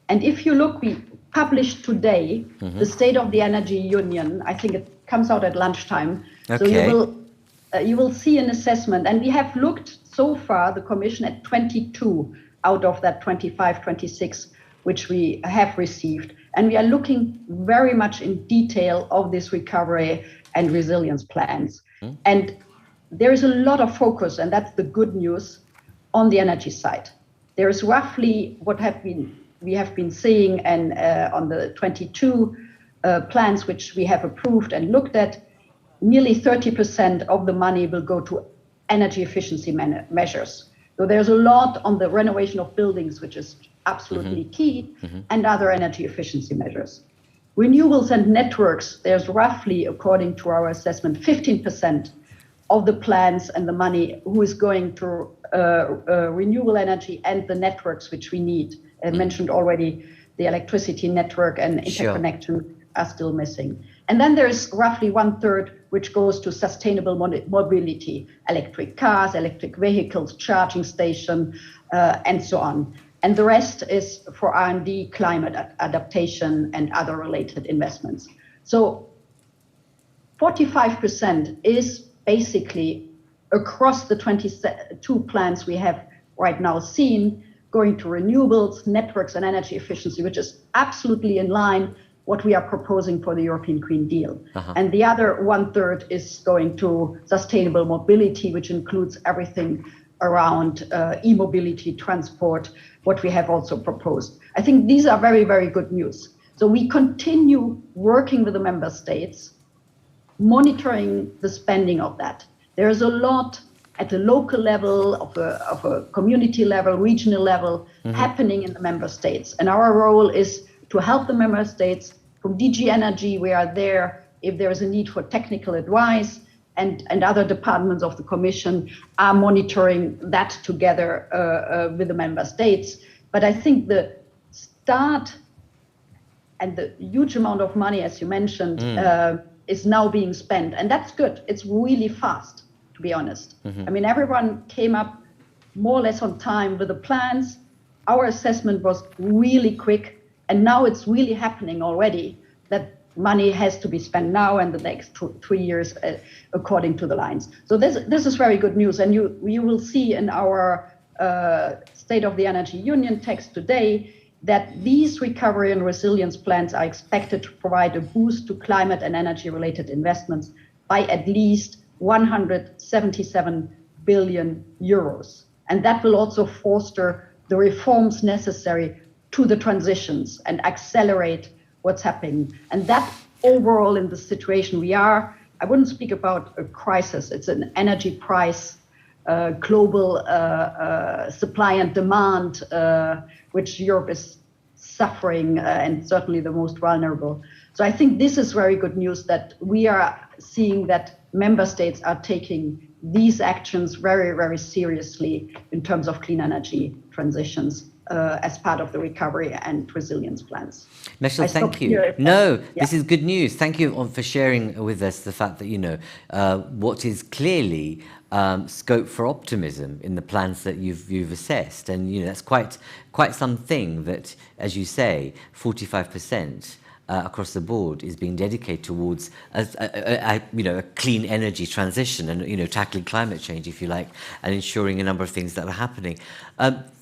And if you look, we published today the State of the Energy Union. I think it comes out at lunchtime. Okay. So you will see an assessment. And we have looked so far, the Commission, at 22 out of that 25, 26, which we have received. And we are looking very much in detail of this recovery and resilience plans. And there is a lot of focus, and that's the good news, on the energy side. There is roughly we have been seeing, and on the 22 plans which we have approved and looked at, nearly 30% of the money will go to energy efficiency measures. So there's a lot on the renovation of buildings, which is absolutely key, and other energy efficiency measures. Renewables and networks, there's roughly, according to our assessment, 15% of the plans and the money who is going to renewable energy and the networks which we need. I mentioned already the electricity network and interconnection are still missing. And then there's roughly 1/3 which goes to sustainable mobility, electric cars, electric vehicles, charging station, and so on. And the rest is for R&D, climate adaptation, and other related investments. So 45% is basically across the 22 plans we have right now seen, going to renewables, networks, and energy efficiency, which is absolutely in line what we are proposing for the European Green Deal. And the other 1/3 is going to sustainable mobility, which includes everything around e-mobility, transport, what we have also proposed. I think these are very, very good news. So we continue working with the member states, monitoring the spending of that. There is a lot at the local level, of a community level, regional level, happening in the member states. And our role is to help the member states. From DG Energy, we are there if there is a need for technical advice, and other departments of the Commission are monitoring that together with the member states. But I think the start and the huge amount of money, as you mentioned, is now being spent. And that's good. It's really fast, to be honest. I mean, everyone came up more or less on time with the plans. Our assessment was really quick. And now it's really happening already, that money has to be spent now and the next 3 years according to the lines. So this is very good news. And you will see in our State of the Energy Union text today that these recovery and resilience plans are expected to provide a boost to climate and energy related investments by at least 177 billion euros. And that will also foster the reforms necessary to the transitions and accelerate what's happening. And that overall in the situation we are, I wouldn't speak about a crisis. It's an energy price, global supply and demand, which Europe is suffering and certainly the most vulnerable. So I think this is very good news that we are seeing that member states are taking these actions very, very seriously in terms of clean energy transitions as part of the recovery and resilience plans. Mechthild, thank you. No, this is good news. Thank you for sharing with us the fact that, what is clearly scope for optimism in the plans that you've assessed. And, that's quite something that, as you say, 45% across the board is being dedicated towards a clean energy transition and tackling climate change, if you like, and ensuring a number of things that are happening.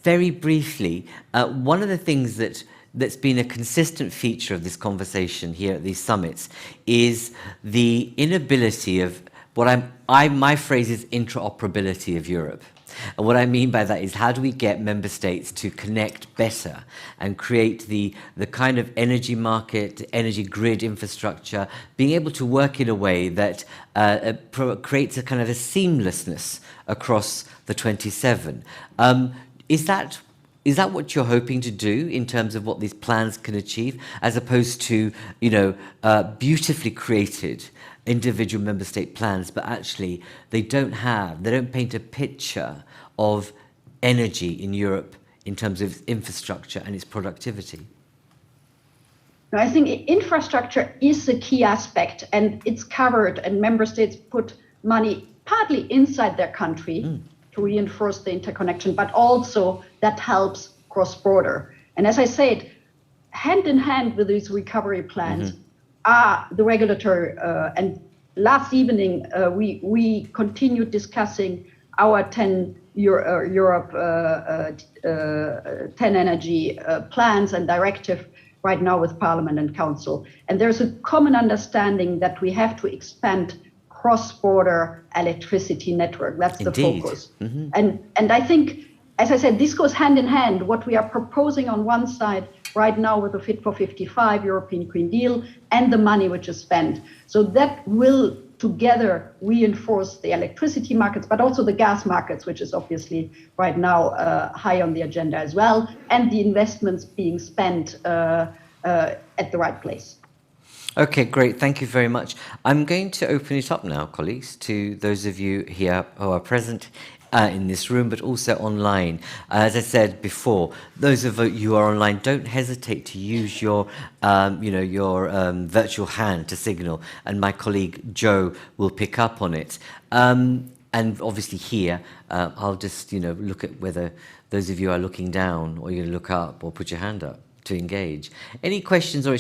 Very briefly, one of the things that's been a consistent feature of this conversation here at these summits is the inability of my phrase is interoperability of Europe. And what I mean by that is, how do we get member states to connect better and create the kind of energy market, energy grid infrastructure, being able to work in a way that creates a kind of a seamlessness across the 27? Is that what you're hoping to do in terms of what these plans can achieve, as opposed to, beautifully created individual member state plans, but actually they don't paint a picture of energy in Europe in terms of infrastructure and its productivity? I think infrastructure is a key aspect, and it's covered, and member states put money partly inside their country to reinforce the interconnection, but also that helps cross-border. And as I said, hand in hand with these recovery plans are the regulatory, and last evening we continued discussing our 10 Europe 10 energy plans and directive right now with Parliament and Council. And there's a common understanding that we have to expand cross-border electricity network. That's the focus. And I think, as I said, this goes hand in hand. What we are proposing on one side right now with the Fit for 55 European Green Deal and the money which is spent. So that will together reinforce the electricity markets, but also the gas markets, which is obviously right now high on the agenda as well, and the investments being spent at the right place. Okay, great. Thank you very much. I'm going to open it up now, colleagues, to those of you here who are present in this room, but also online. As I said before, those of you who are online, don't hesitate to use your, virtual hand to signal, and my colleague Joe will pick up on it. And obviously here, I'll just, look at whether those of you are looking down, or you're going to look up, or put your hand up to engage. Any questions? Or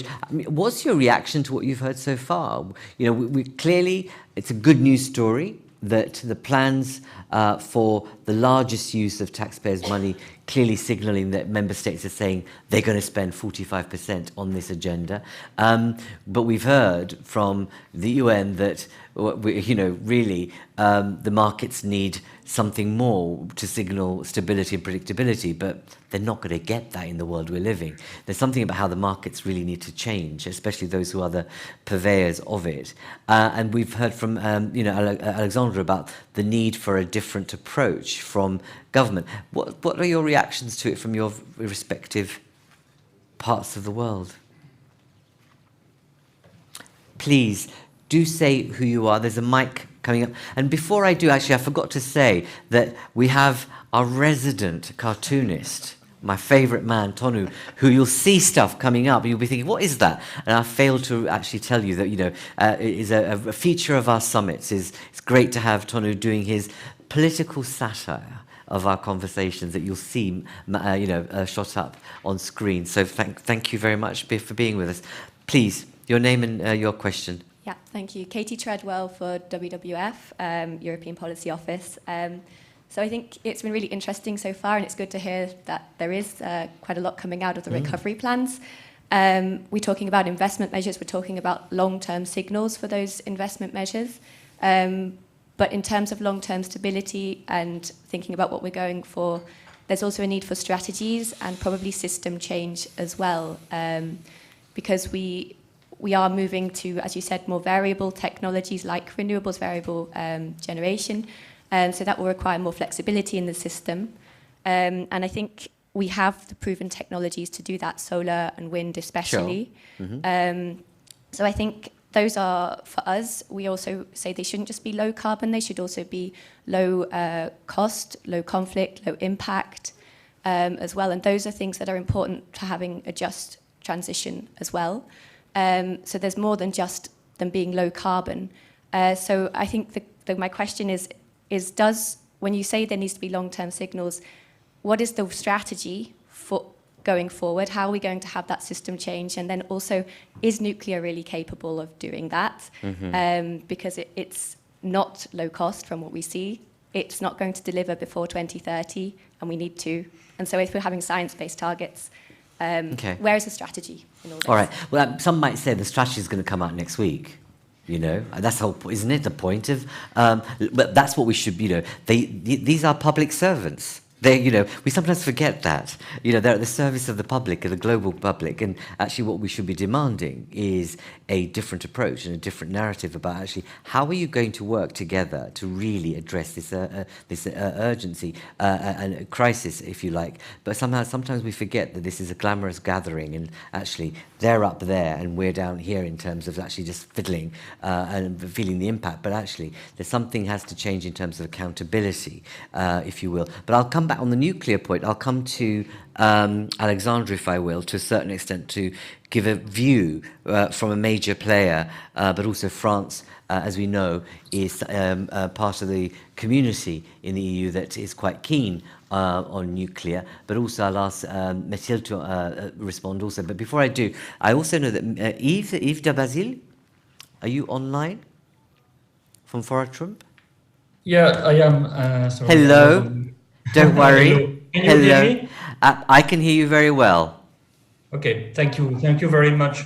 what's your reaction to what you've heard so far? We clearly, it's a good news story that the plans for the largest use of taxpayers' money clearly signalling that member states are saying they're going to spend 45% on this agenda. But we've heard from the UN that, really the markets need something more to signal stability and predictability, but they're not going to get that in the world we're living. There's something about how the markets really need to change, especially those who are the purveyors of it. And we've heard from, Alexandre about the need for a different approach from government. What are your reactions to it from your respective parts of the world? Please do say who you are. There's a mic coming up. And before I do, actually, I forgot to say that we have our resident cartoonist, my favourite man, Tonu, who you'll see stuff coming up and you'll be thinking, what is that? And I failed to actually tell you that, it is a feature of our summits. It's great to have Tonu doing his political satire of our conversations that you'll see, shot up on screen. So thank you very much for being with us. Please, your name and your question. Yeah, thank you. Katie Treadwell for WWF, European Policy Office. So I think it's been really interesting so far, and it's good to hear that there is quite a lot coming out of the recovery plans. We're talking about investment measures, we're talking about long-term signals for those investment measures. But in terms of long-term stability and thinking about what we're going for, there's also a need for strategies and probably system change as well, because we are moving to, as you said, more variable technologies like renewables, variable generation. So that will require more flexibility in the system. And I think we have the proven technologies to do that, solar and wind especially. Sure. So I think those are, for us, we also say they shouldn't just be low carbon, they should also be low cost, low conflict, low impact. as well. And those are things that are important to having a just transition as well. So there's more than just them being low carbon. So I think my question is when you say there needs to be long-term signals, what is the strategy for going forward? How are we going to have that system change? And then also, is nuclear really capable of doing that? Because it's not low cost from what we see. It's not going to deliver before 2030, and we need to. And so if we're having science-based targets, where is the strategy in all this? All right. Well, some might say the strategy is going to come out next week. You know, that's the whole, isn't it? The point of, but that's what we should. You know, these are public servants. You know, we sometimes forget that. You know, they're at the service of the public, of the global public, and actually, what we should be demanding is a different approach and a different narrative about actually how are you going to work together to really address this urgency and crisis, if you like. But sometimes we forget that this is a glamorous gathering, and actually they're up there and we're down here in terms of actually just fiddling and feeling the impact. But actually, there's something has to change in terms of accountability, if you will. But I'll come back on the nuclear point. I'll come to Alexandre, if I will, to a certain extent, to give a view from a major player, but also France, as we know, is part of the community in the EU that is quite keen on nuclear. But also I'll ask Mechthild to respond also. But before I do, I also know that Yves Desbazeille, are you online from FORATOM? Yeah, I am. Sorry. Hello. Don't worry. Hello. Can you hear me? I can hear you very well. Okay, thank you. Thank you very much.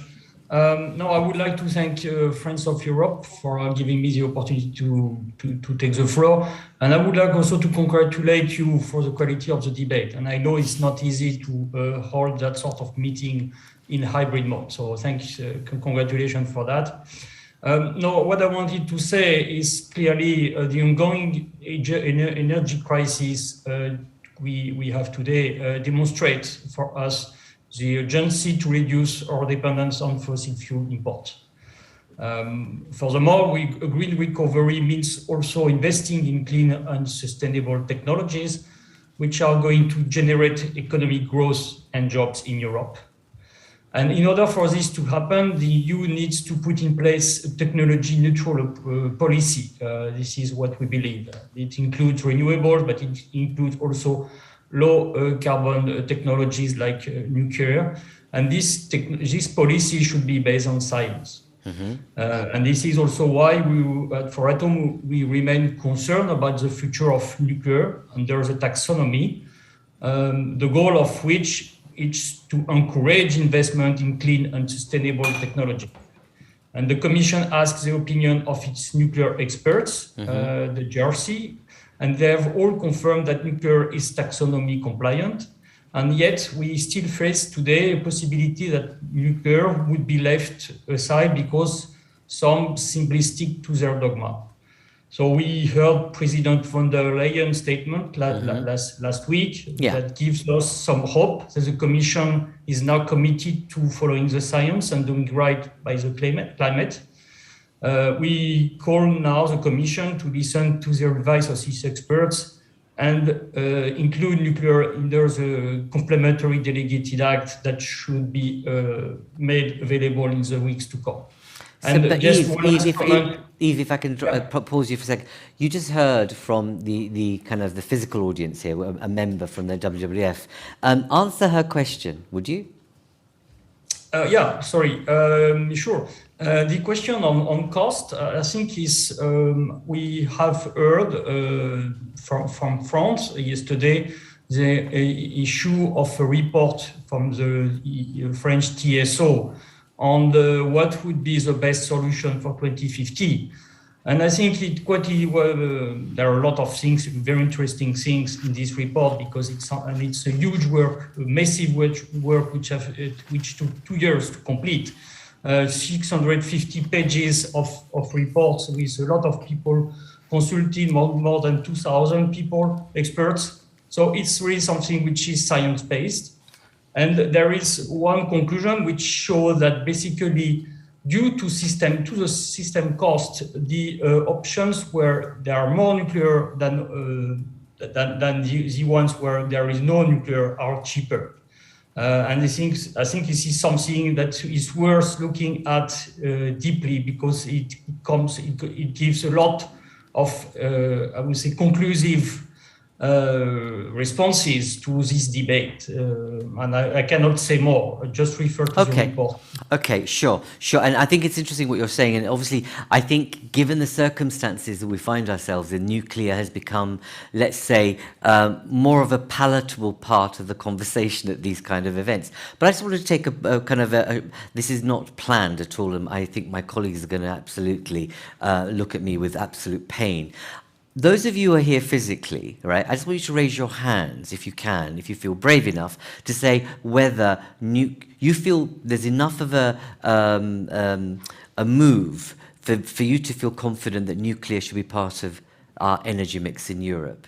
No, I would like to thank Friends of Europe for giving me the opportunity to take the floor. And I would like also to congratulate you for the quality of the debate. And I know it's not easy to hold that sort of meeting in hybrid mode. So thanks, congratulations for that. No, what I wanted to say is clearly the ongoing energy crisis we have today demonstrates for us the urgency to reduce our dependence on fossil fuel imports. Furthermore, green recovery means also investing in clean and sustainable technologies, which are going to generate economic growth and jobs in Europe. And in order for this to happen, the EU needs to put in place a technology-neutral policy. This is what we believe. It includes renewables, but it includes also low-carbon technologies like nuclear. And this policy should be based on science. And this is also why at FORATOM, we remain concerned about the future of nuclear under the taxonomy, the goal of which is to encourage investment in clean and sustainable technology. And the Commission asks the opinion of its nuclear experts, the JRC, and they have all confirmed that nuclear is taxonomy compliant. And yet we still face today a possibility that nuclear would be left aside because some simply stick to their dogma. So we heard President von der Leyen's statement last week that gives us some hope that the Commission is now committed to following the science and doing right by the climate. We call now the Commission to listen to the advice of its experts and include nuclear under the complementary delegated act that should be made available in the weeks to come. And Yves, if I can pause you for a second. You just heard from the kind of the physical audience here, a member from the WWF. Answer her question, would you? Sure. The question on cost, I think is we have heard from France yesterday the issue of a report from the French TSO on what would be the best solution for 2050. And I think there are a lot of things, very interesting things in this report because it's a huge work, a massive work which took 2 years to complete. 650 pages of reports with a lot of people consulting, more than 2,000 people, experts. So it's really something which is science-based. And there is one conclusion which shows that basically, due to the system cost, the options where there are more nuclear than than the ones where there is no nuclear are cheaper. And I think this is something that is worth looking at deeply, because it gives a lot of, I would say, conclusive responses to this debate. And I cannot say more, just refer to the report. Okay, sure. And I think it's interesting what you're saying. And obviously, I think given the circumstances that we find ourselves in, nuclear has become, let's say, more of a palatable part of the conversation at these kind of events. But I just wanted to take a kind of this is not planned at all. And I think my colleagues are going to absolutely look at me with absolute pain. Those of you who are here physically, right, I just want you to raise your hands, if you can, if you feel brave enough, to say whether you feel there's enough of a move for you to feel confident that nuclear should be part of our energy mix in Europe.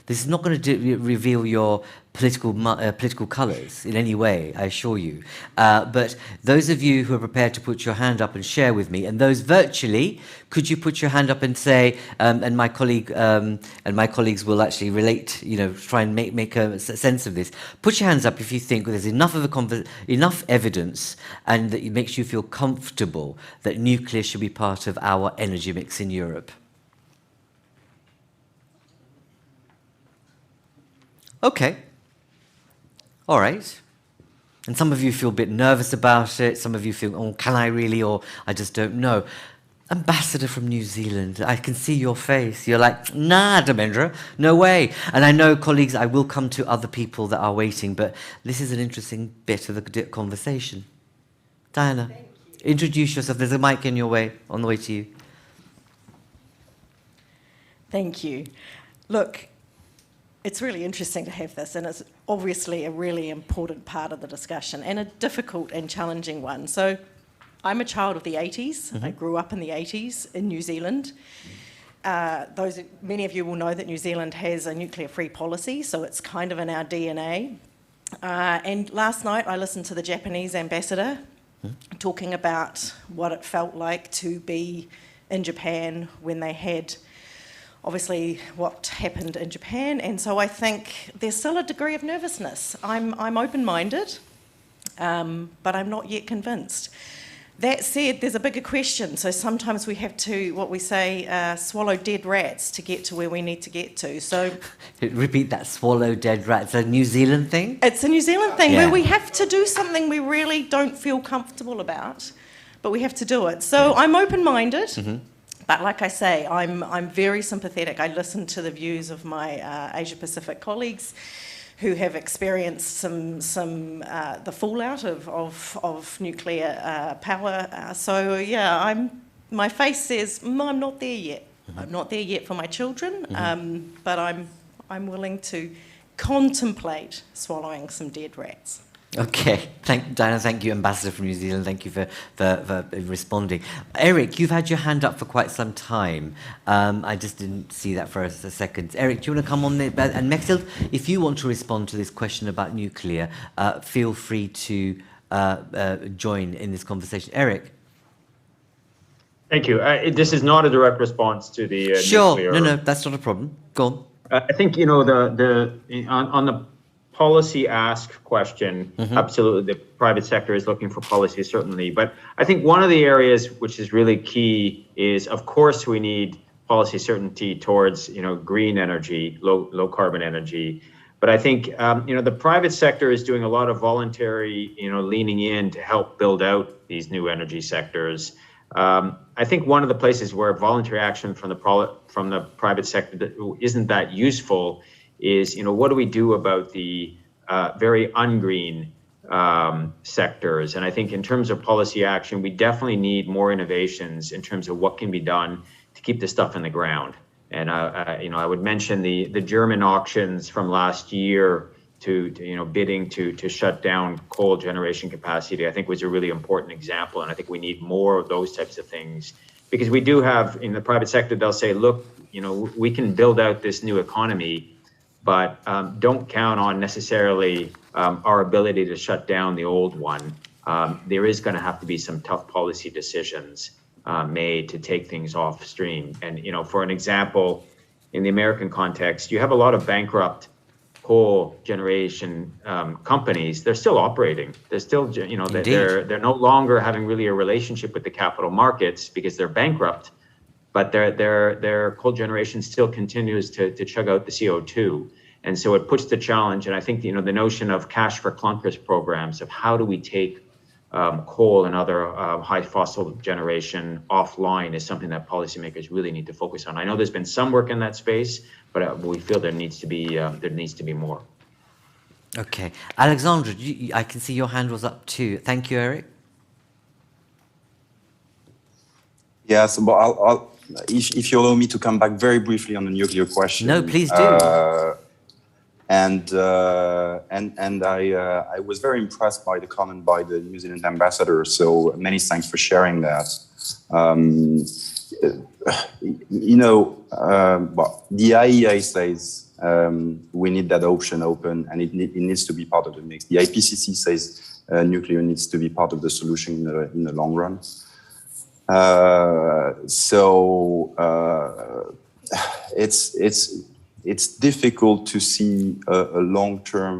This is not going to reveal your political colours in any way, I assure you. But those of you who are prepared to put your hand up and share with me, and those virtually, could you put your hand up and say, and my colleagues will actually relate, try and make a sense of this. Put your hands up if you think there's enough evidence and that it makes you feel comfortable that nuclear should be part of our energy mix in Europe. Okay. All right. And some of you feel a bit nervous about it. Some of you feel, oh, can I really? Or I just don't know. Ambassador from New Zealand, I can see your face. You're like, nah, Dharmendra, no way. And I know, colleagues, I will come to other people that are waiting, but this is an interesting bit of the conversation. Diana, introduce yourself. There's a mic in your way, on the way to you. Thank you. Look, it's really interesting to have this, and it's obviously a really important part of the discussion, and a difficult and challenging one. So I'm a child of the 80s. Mm-hmm. I grew up in the 80s in New Zealand. Many of you will know that New Zealand has a nuclear-free policy, so it's kind of in our DNA. And last night I listened to the Japanese ambassador talking about what it felt like to be in Japan when they had obviously what happened in Japan, and so I think there's still a degree of nervousness. I'm open-minded, but I'm not yet convinced. That said, there's a bigger question, so sometimes we have to, what we say, swallow dead rats to get to where we need to get to. So repeat that, swallow dead rats. It's a New Zealand thing? It's a New Zealand thing, where we have to do something we really don't feel comfortable about, but we have to do it. So I'm open-minded. Mm-hmm. But like I say, I'm very sympathetic. I listen to the views of my Asia-Pacific colleagues who have experienced the fallout of nuclear power. So yeah, my face says I'm not there yet. Mm-hmm. I'm not there yet for my children, but I'm willing to contemplate swallowing some dead rats. Okay, Diana, thank you, Ambassador from New Zealand. Thank you for responding. Eric, you've had your hand up for quite some time. I just didn't see that for a second. Eric, do you want to come on there? And Mechthild, if you want to respond to this question about nuclear, feel free to join in this conversation. Eric? Thank you. This is not a direct response to the nuclear... Sure, no, that's not a problem. Go on. I think, on the policy ask question, absolutely, the private sector is looking for policy, certainly. But I think one of the areas which is really key is, of course, we need policy certainty towards, green energy, low carbon energy. But I think, the private sector is doing a lot of voluntary, leaning in to help build out these new energy sectors. I think one of the places where voluntary action from the private sector isn't that useful is, what do we do about the very ungreen sectors? And I think in terms of policy action, we definitely need more innovations in terms of what can be done to keep this stuff in the ground. And I would mention the German auctions from last year to bidding to shut down coal generation capacity. I think was a really important example, and I think we need more of those types of things, because we do have in the private sector, they'll say, look, we can build out this new economy, but don't count on necessarily our ability to shut down the old one. There is going to have to be some tough policy decisions made to take things off stream. And, for an example, in the American context, you have a lot of bankrupt coal generation companies. They're still operating. They're still, you know, they're no longer having really a relationship with the capital markets because they're bankrupt, but their coal generation still continues to chug out the CO2. And so it puts the challenge, and I think, you know, the notion of cash for clunkers programs of how do we take coal and other high fossil generation offline is something that policymakers really need to focus on. I know there's been some work in that space, but we feel there needs to be more. Okay, Alexandre, I can see your hand was up too. Thank you, Eric. Yes, but I'll if you allow me to come back very briefly on the nuclear question. No, please do. And I was very impressed by the comment by the New Zealand ambassador. So many thanks for sharing that. You know, well, the IEA says we need that option open, and it needs to be part of the mix. The IPCC says nuclear needs to be part of the solution in the long run. It's difficult to see a long-term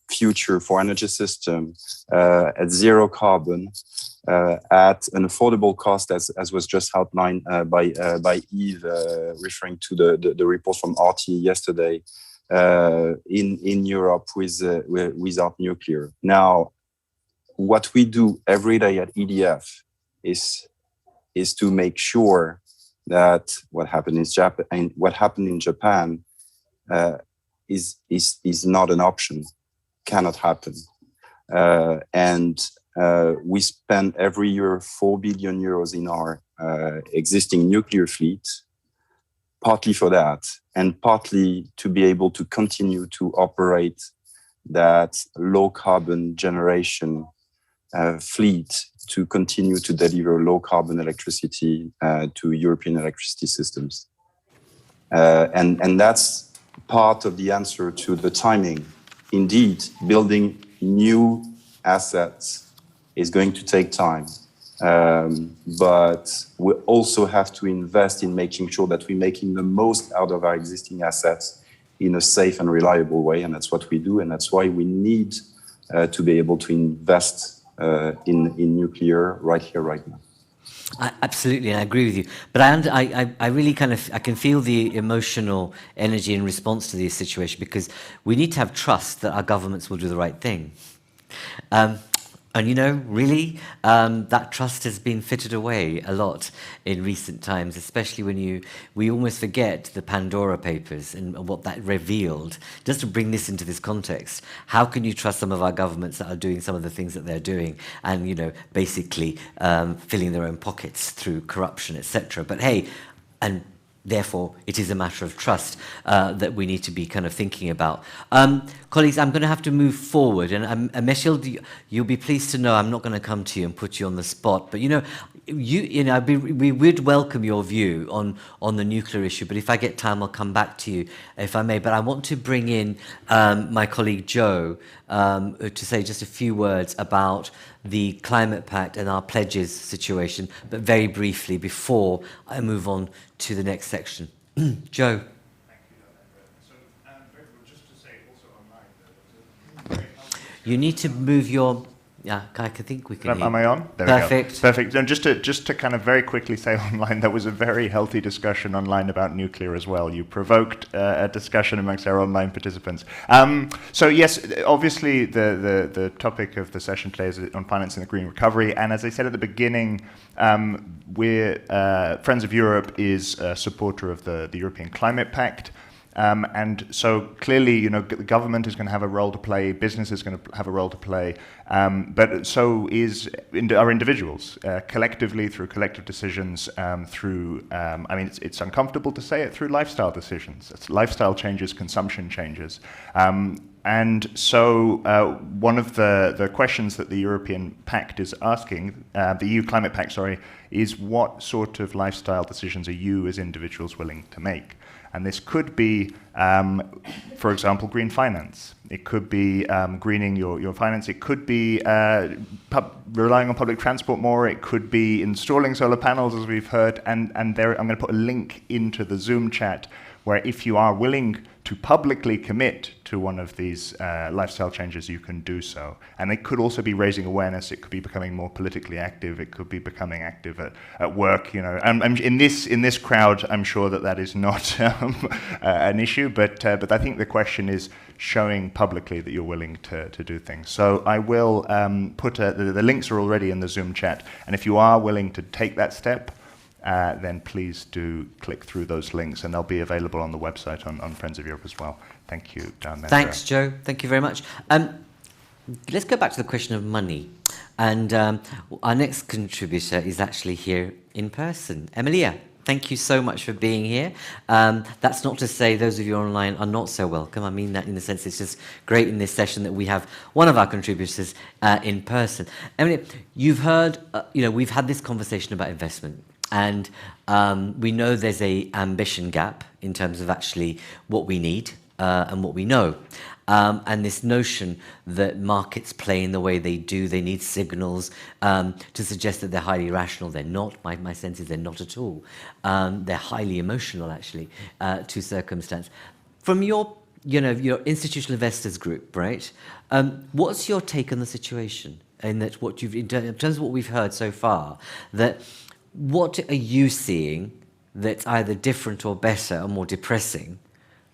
future for energy system at zero carbon at an affordable cost, as was just outlined by Yves, referring to the report from RT yesterday in Europe without nuclear. Now, what we do every day at EDF is to make sure that what happened in Japan is not an option, cannot happen, and we spend every year 4 billion euros in our existing nuclear fleet, partly for that, and partly to be able to continue to operate that low carbon generation fleet to continue to deliver low carbon electricity to European electricity systems. And that's part of the answer to the timing. Indeed, building new assets is going to take time. But we also have to invest in making sure that we're making the most out of our existing assets in a safe and reliable way. And that's what we do. And that's why we need to be able to invest in nuclear right here, right now. Absolutely, and I agree with you. But I really I can feel the emotional energy in response to this situation, because we need to have trust that our governments will do the right thing. And, you know, really, that trust has been fitted away a lot in recent times, especially when we almost forget the Pandora Papers and what that revealed. Just to bring this into this context, how can you trust some of our governments that are doing some of the things that they're doing and, you know, basically filling their own pockets through corruption, etc. But hey, and therefore, it is a matter of trust that we need to be kind of thinking about. Colleagues, I'm going to have to move forward. And Mechthild, you'll be pleased to know I'm not going to come to you and put you on the spot. But, we would welcome your view on the nuclear issue. But if I get time, I'll come back to you, if I may. But I want to bring in my colleague Joe to say just a few words about the Climate Pact and our pledges situation, but very briefly before I move on to the next section. Joe. Thank you, Dharmendra. So, very good, just to say also online, you need to move your... Yeah, I think we can. Am I on? There Perfect. We go. Perfect. And just to kind of very quickly say online, there was a very healthy discussion online about nuclear as well. You provoked a discussion amongst our online participants. So yes, obviously the topic of the session today is on financing the green recovery. And as I said at the beginning, we're Friends of Europe is a supporter of the European Climate Pact. And so clearly, you know, the government is going to have a role to play, business is going to have a role to play, but so is our individuals, collectively through collective decisions, through, I mean, it's uncomfortable to say it, through lifestyle decisions. It's lifestyle changes, consumption changes. And so one of the questions that the European Pact is asking, the EU Climate Pact, sorry, is what sort of lifestyle decisions are you as individuals willing to make? And this could be, for example, green finance. It could be greening your finance. It could be relying on public transport more. It could be installing solar panels, as we've heard. And there, I'm going to put a link into the Zoom chat where if you are willing to publicly commit to one of these lifestyle changes, you can do so. And it could also be raising awareness. It could be becoming more politically active. It could be becoming active at work. You know, and in this crowd, I'm sure that is not an issue. But I think the question is showing publicly that you're willing to do things. So I will put the links are already in the Zoom chat. And if you are willing to take that step, then please do click through those links, and they'll be available on the website on Friends of Europe as well. Thank you, Dharmendra. Thanks, Joe. Thank you very much. Let's go back to the question of money. And our next contributor is actually here in person. Emelia, thank you so much for being here. That's not to say those of you online are not so welcome. I mean that in the sense it's just great in this session that we have one of our contributors in person. Emelia, you've heard, we've had this conversation about investment. And we know there's a ambition gap in terms of actually what we need and what we know. And this notion that markets play in the way they do, they need signals to suggest that they're highly rational. They're not. My sense is they're not at all. They're highly emotional, actually, to circumstance. From your institutional investors group, right? What's your take on the situation? In that, in terms of what we've heard so far, that what are you seeing that's either different or better or more depressing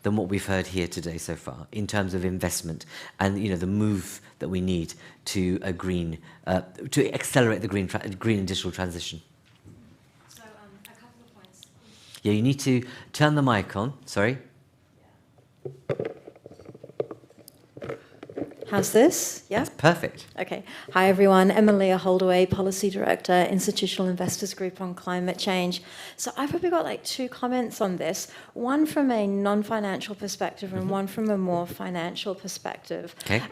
than what we've heard here today so far in terms of investment and the move that we need to to accelerate the green and digital transition? So a couple of points. Yeah, you need to turn the mic on. Sorry. How's this? Yeah? That's perfect. Okay. Hi, everyone. Emelia, Holdaway, Policy Director, Institutional Investors Group on Climate Change. So I've probably got like two comments on this, one from a non-financial perspective and one from a more financial perspective. Okay.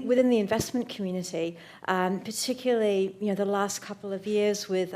Within the investment community, particularly, the last couple of years with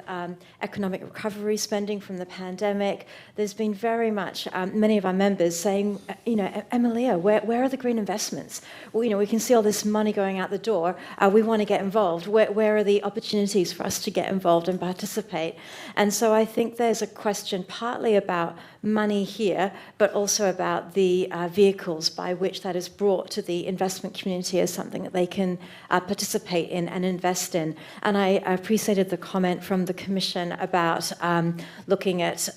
economic recovery spending from the pandemic, there's been very much many of our members saying, Emelia, where are the green investments? Well, we can see all this money going out the door. We want to get involved. Where are the opportunities for us to get involved and participate? And so I think there's a question partly about money here, but also about the vehicles by which that is brought to the investment community as something that they can participate in and invest in. And I appreciated the comment from the Commission about looking at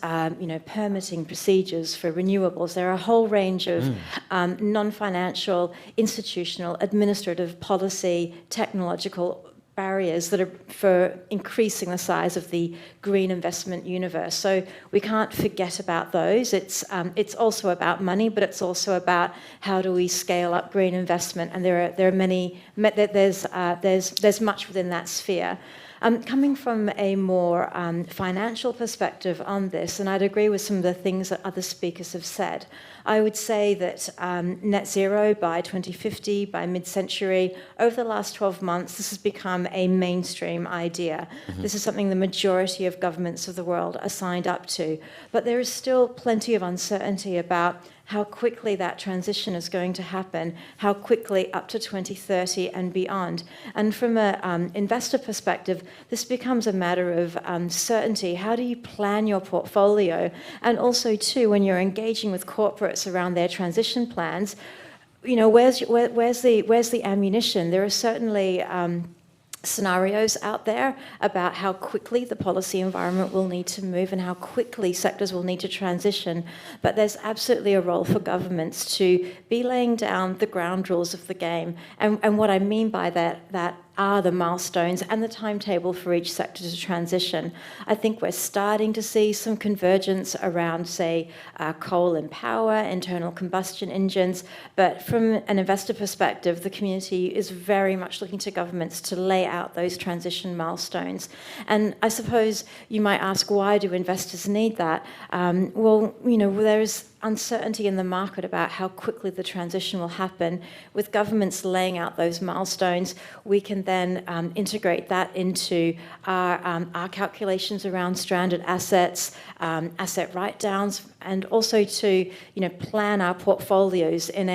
permitting procedures for renewables. There are a whole range of non-financial, institutional, administrative, policy, technological barriers that are for increasing the size of the green investment universe. So we can't forget about those. It's also about money, but it's also about how do we scale up green investment. And there are many. There's much within that sphere. Coming from a more financial perspective on this, and I'd agree with some of the things that other speakers have said, I would say that net zero by 2050, by mid-century, over the last 12 months, this has become a mainstream idea. Mm-hmm. This is something the majority of governments of the world are signed up to. But there is still plenty of uncertainty about how quickly that transition is going to happen, how quickly up to 2030 and beyond. And from an investor perspective, this becomes a matter of certainty. How do you plan your portfolio? And also, too, when you're engaging with corporates around their transition plans, where's the ammunition? There are certainly scenarios out there about how quickly the policy environment will need to move and how quickly sectors will need to transition. But there's absolutely a role for governments to be laying down the ground rules of the game. And what I mean by that are the milestones and the timetable for each sector to transition. I think we're starting to see some convergence around, say, coal and power, internal combustion engines, but from an investor perspective, the community is very much looking to governments to lay out those transition milestones. And I suppose you might ask, why do investors need that? Well, there's uncertainty in the market about how quickly the transition will happen. With governments laying out those milestones, we can then integrate that into our calculations around stranded assets, asset write-downs, and also to plan our portfolios with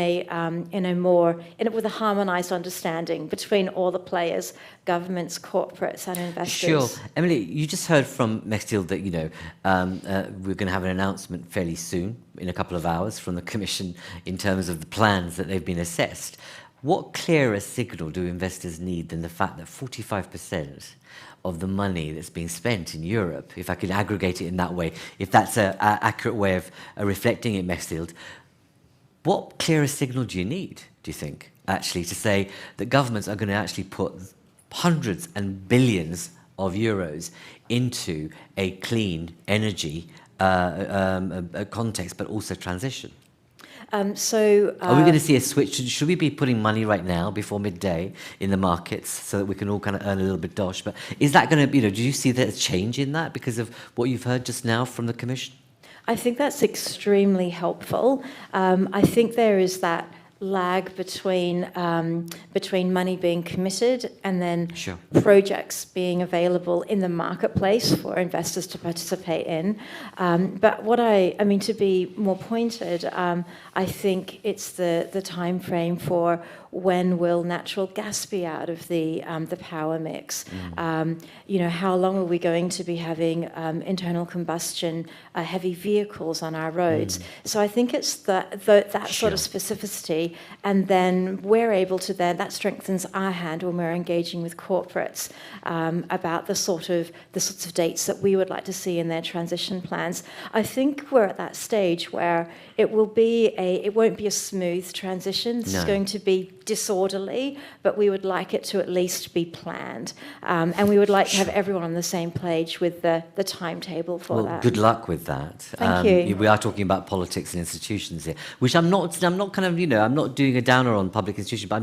a harmonised understanding between all the players, governments, corporates, and investors. Sure, Emily, you just heard from Mechthild that we're going to have an announcement fairly soon, in a couple of hours, from the Commission in terms of the plans that they've been assessed. What clearer signal do investors need than the fact that 45% of the money that's being spent in Europe, if I could aggregate it in that way, if that's an accurate way of reflecting it, Mechthild, what clearer signal do you need, do you think, actually, to say that governments are going to actually put hundreds and billions of euros into a clean energy context, but also transition? Are we going to see a switch? Should we be putting money right now before midday in the markets so that we can all kind of earn a little bit dosh? But is that going to, do you see that change in that because of what you've heard just now from the Commission? I think that's extremely helpful. I think there is that lag between money being committed and then projects being available in the marketplace for investors to participate in. But to be more pointed, I think it's the time frame for when will natural gas be out of the power mix? How long are we going to be having internal combustion heavy vehicles on our roads? So I think it's that sort of specificity, and then we're able to that strengthens our hand when we're engaging with corporates about the sorts of dates that we would like to see in their transition plans. I think we're at that stage where it won't be a smooth transition. It's going to be disorderly, but we would like it to at least be planned. And we would like to have everyone on the same page with the timetable for that. Well, good luck with that. Thank you. We are talking about politics and institutions here, which I'm not I'm not doing a downer on public institutions, but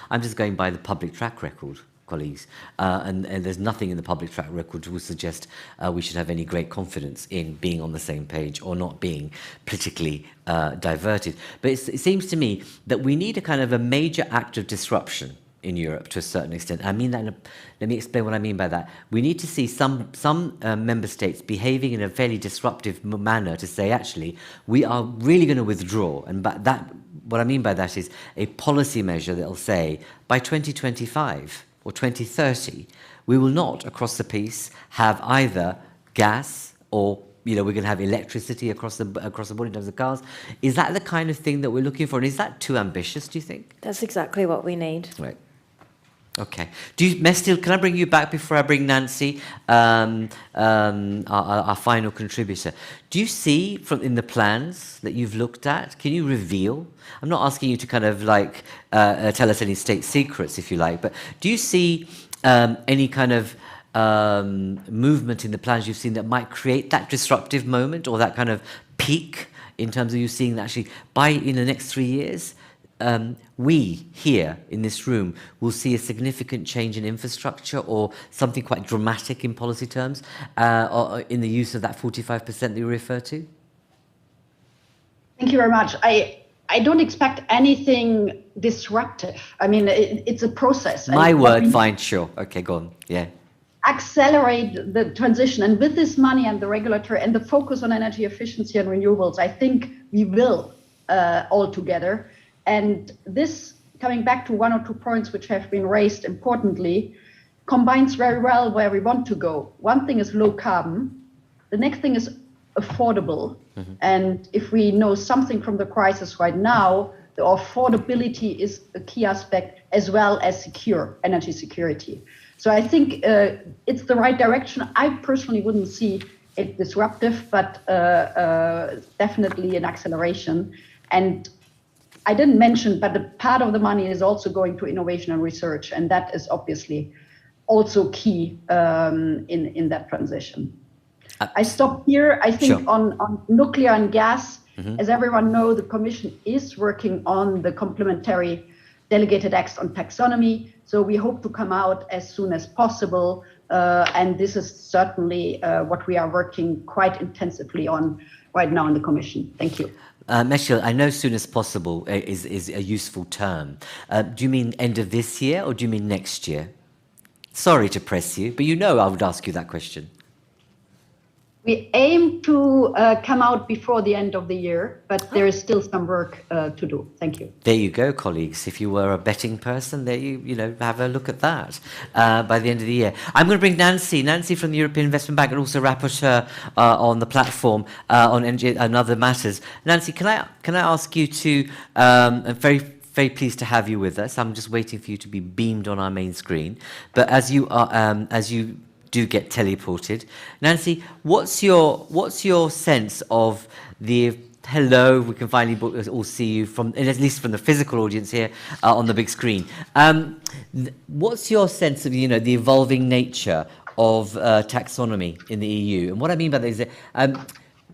I'm just going by the public track record, colleagues. And there's nothing in the public track record to suggest we should have any great confidence in being on the same page or not being politically diverted. But it seems to me that we need a major act of disruption in Europe to a certain extent. I mean that. Let me explain what I mean by that. We need to see some member states behaving in a fairly disruptive manner to say, actually, we are really going to withdraw. And what I mean by that is a policy measure that will say, by 2025 or 2030, we will not, across the piece, have either gas or we're going to have electricity across the board in terms of cars. Is that the kind of thing that we're looking for? And is that too ambitious, do you think? That's exactly what we need. Right. Okay. Mechthild, can I bring you back before I bring Nancy, our final contributor? Do you see in the plans that you've looked at, can you reveal? I'm not asking you to tell us any state secrets, if you like, but do you see any kind of movement in the plans you've seen that might create that disruptive moment or that kind of peak in terms of you seeing that actually in the next 3 years, we here in this room will see a significant change in infrastructure or something quite dramatic in policy terms or in the use of that 45% that you refer to? Thank you very much. I don't expect anything disruptive. I mean, it's a process. My word, fine, sure. Okay, go on. Yeah. Accelerate the transition. And with this money and the regulatory and the focus on energy efficiency and renewables, I think we will all together. And this, coming back to one or two points which have been raised importantly, combines very well where we want to go. One thing is low carbon. The next thing is affordable. Mm-hmm. And if we know something from the crisis right now, the affordability is a key aspect as well as energy security. So I think it's the right direction. I personally wouldn't see it disruptive, but definitely an acceleration. And I didn't mention, but the part of the money is also going to innovation and research, and that is obviously also key in that transition. I stop here. I think on nuclear and gas, as everyone knows, the Commission is working on the complementary delegated acts on taxonomy. So we hope to come out as soon as possible. And this is certainly what we are working quite intensively on right now in the Commission. Thank you. Mechthild, I know soon as possible is a useful term. Do you mean end of this year or do you mean next year? Sorry to press you, but you know I would ask you that question. We aim to come out before the end of the year, but there is still some work to do. Thank you. There you go, colleagues. If you were a betting person, there you know, have a look at that by the end of the year. I'm going to bring Nancy from the European Investment Bank and also rapporteur on the platform on energy and other matters. Nancy, can I ask you to? I'm very pleased to have you with us. I'm just waiting for you to be beamed on our main screen. But as you do get teleported, Nancy, what's your sense of the hello? We can finally all see you from, at least from the physical audience here on the big screen. What's your sense of the evolving nature of taxonomy in the EU? And what I mean by that is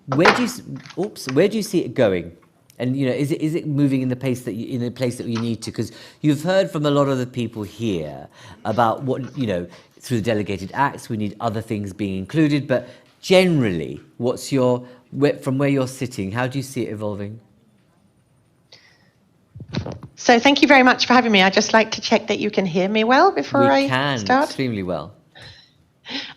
where do you see it going? And is it moving in the pace that place that you need to? Because you've heard from a lot of the people here about what through the delegated acts we need other things being included. But generally, from where you're sitting, how do you see it evolving? So thank you very much for having me. I'd just like to check that you can hear me well before I start. We can extremely well.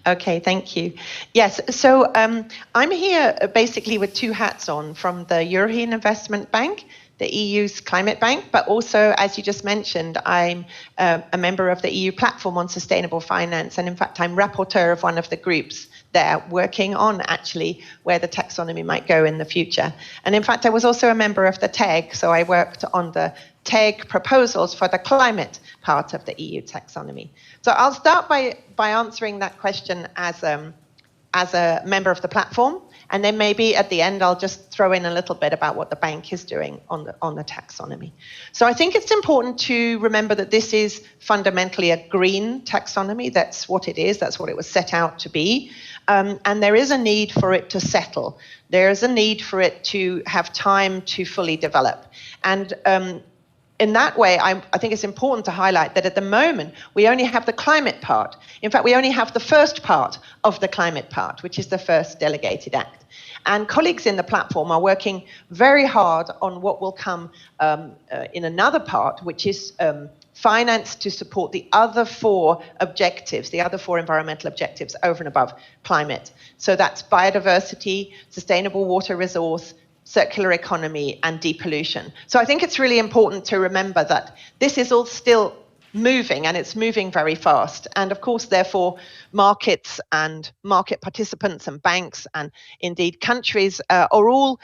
Okay, thank you. Yes, so I'm here basically with two hats on, from the European Investment Bank, the EU's climate bank, but also, as you just mentioned, I'm a member of the EU platform on sustainable finance. And in fact, I'm rapporteur of one of the groups there working on actually where the taxonomy might go in the future. And in fact, I was also a member of the TEG, so I worked on the TEG proposals for the climate part of the EU taxonomy. So I'll start by answering that question as a member of the platform, and then maybe at the end I'll just throw in a little bit about what the bank is doing on the taxonomy. So I think it's important to remember that this is fundamentally a green taxonomy. That's what it is. That's what it was set out to be. And there is a need for it to settle. There is a need for it to have time to fully develop. And in that way, I think it's important to highlight that at the moment, we only have the climate part. In fact, we only have the first part of the climate part, which is the first delegated act. And colleagues in the platform are working very hard on what will come in another part, which is finance to support the other four objectives, the other four environmental objectives over and above climate. So that's biodiversity, sustainable water resource, circular economy, and depollution. So I think it's really important to remember that this is all still moving, and it's moving very fast. And of course, therefore, markets and market participants and banks and indeed countries are all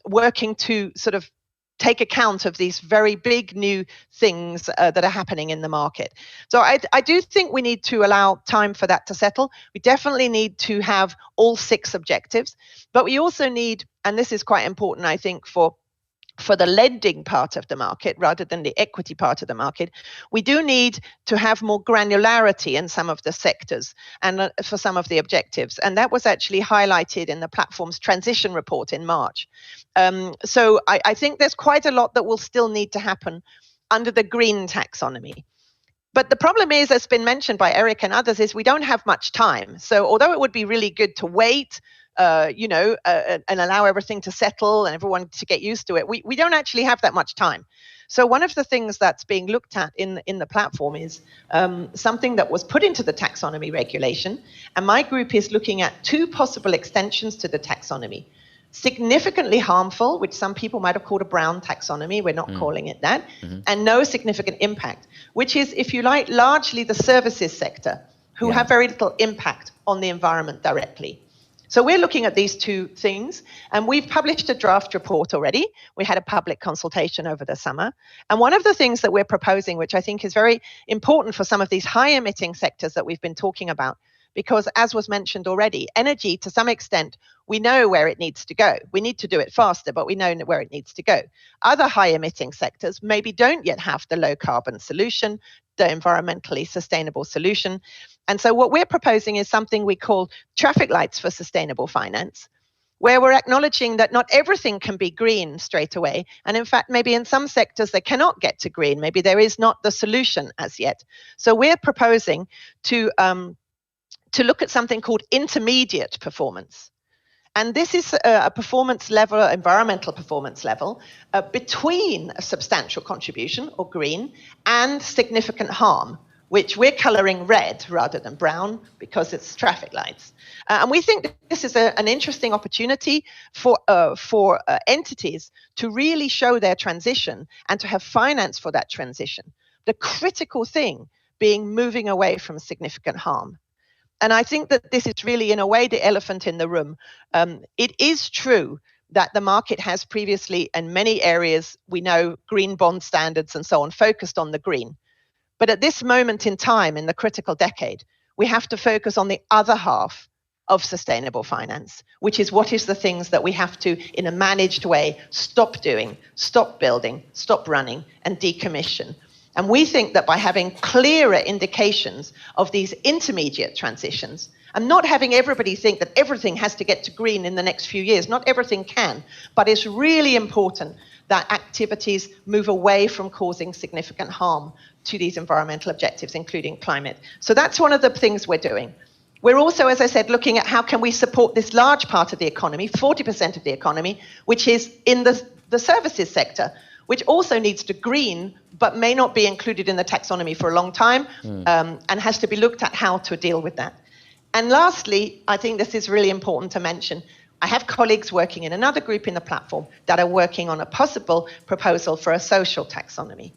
working to sort of take account of these very big new things that are happening in the market. So I do think we need to allow time for that to settle. We definitely need to have all 6 objectives, but we also need, and this is quite important, I think, for the lending part of the market rather than the equity part of the market, we do need to have more granularity in some of the sectors and for some of the objectives. And that was actually highlighted in the platform's transition report in March. So I think there's quite a lot that will still need to happen under the green taxonomy. But the problem is, as been mentioned by Eric and others, is we don't have much time. So although it would be really good to wait, and allow everything to settle and everyone to get used to it, we don't actually have that much time. So one of the things that's being looked at in the platform is something that was put into the taxonomy regulation. And my group is looking at 2 possible extensions to the taxonomy. Significantly harmful, which some people might have called a brown taxonomy, we're not calling it that, and no significant impact, which is, if you like, largely the services sector, who have very little impact on the environment directly. So we're looking at these 2 things, and we've published a draft report already. We had a public consultation over the summer. And one of the things that we're proposing, which I think is very important for some of these high emitting sectors that we've been talking about, because, as was mentioned already, energy, to some extent, we know where it needs to go. We need to do it faster, but we know where it needs to go. Other high-emitting sectors maybe don't yet have the low-carbon solution, the environmentally sustainable solution. And so what we're proposing is something we call traffic lights for sustainable finance, where we're acknowledging that not everything can be green straight away. And in fact, maybe in some sectors they cannot get to green. Maybe there is not the solution as yet. So we're proposing to look at something called intermediate performance. And this is a performance level, environmental performance level, between a substantial contribution, or green, and significant harm, which we're colouring red rather than brown because it's traffic lights. And we think this is an interesting opportunity for entities to really show their transition and to have finance for that transition. The critical thing being moving away from significant harm. And I think that this is really, in a way, the elephant in the room. It is true that the market has previously, in many areas, we know, green bond standards and so on, focused on the green. But at this moment in time, in the critical decade, we have to focus on the other half of sustainable finance, which is what is the things that we have to, in a managed way, stop doing, stop building, stop running, and decommission. And we think that by having clearer indications of these intermediate transitions, and not having everybody think that everything has to get to green in the next few years, not everything can, but it's really important that activities move away from causing significant harm to these environmental objectives, including climate. So that's one of the things we're doing. We're also, as I said, looking at how can we support this large part of the economy, 40% of the economy, which is in the services sector, which also needs to green, but may not be included in the taxonomy for a long time, and has to be looked at how to deal with that. And lastly, I think this is really important to mention. I have colleagues working in another group in the platform that are working on a possible proposal for a social taxonomy.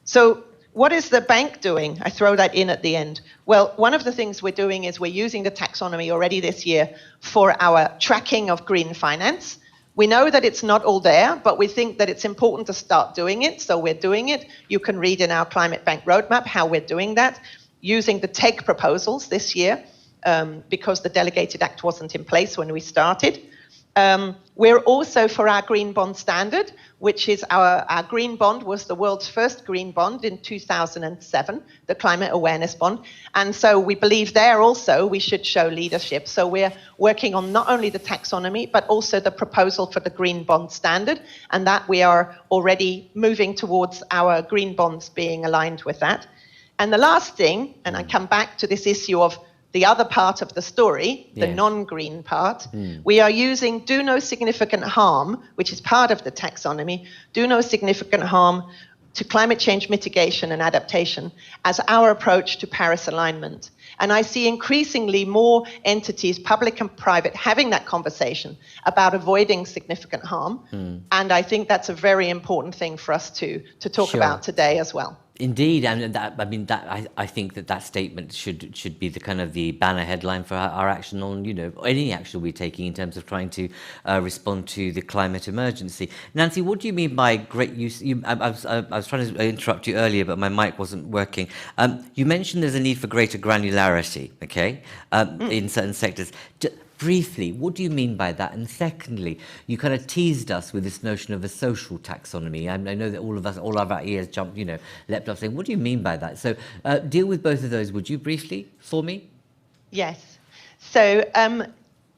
So what is the bank doing? I throw that in at the end. Well, one of the things we're doing is we're using the taxonomy already this year for our tracking of green finance. We know that it's not all there, but we think that it's important to start doing it, so we're doing it. You can read in our Climate Bank roadmap how we're doing that, using the TEG proposals this year, because the Delegated Act wasn't in place when we started. We're also, for our green bond standard, which is our green bond was the world's first green bond in 2007, the climate awareness bond. And so we believe there also we should show leadership. So we're working on not only the taxonomy, but also the proposal for the green bond standard, and that we are already moving towards our green bonds being aligned with that. And the last thing, and I come back to this issue of the other part of the story, the non-green part, we are using do no significant harm, which is part of the taxonomy, do no significant harm to climate change mitigation and adaptation as our approach to Paris alignment. And I see increasingly more entities, public and private, having that conversation about avoiding significant harm. And I think that's a very important thing for us to talk about today as well. Indeed, and that, I mean, that I think that statement should be the kind of the banner headline for our action on, you know, any action we're taking in terms of trying to respond to the climate emergency. Nancy, what do you mean by great use? I was trying to interrupt you earlier, but my mic wasn't working. You mentioned there's a need for greater granularity, okay, in certain sectors. Briefly, what do you mean by that? And secondly, you kind of teased us with this notion of a social taxonomy. I know that all of our ears jumped, leapt up saying, what do you mean by that? So deal with both of those, would you, briefly, for me? Yes. So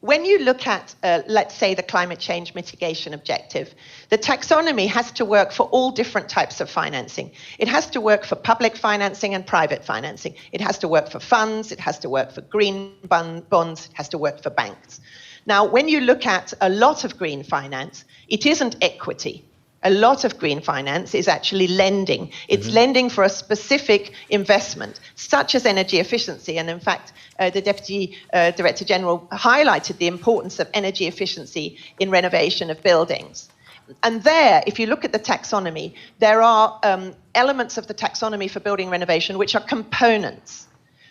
when you look at, let's say, the climate change mitigation objective, the taxonomy has to work for all different types of financing. It has to work for public financing and private financing. It has to work for funds. It has to work for green bonds. It has to work for banks. Now, when you look at a lot of green finance, it isn't equity. A lot of green finance is actually lending. It's lending for a specific investment, such as energy efficiency. And in fact, the Deputy Director General highlighted the importance of energy efficiency in renovation of buildings. And there, if you look at the taxonomy, there are elements of the taxonomy for building renovation which are components.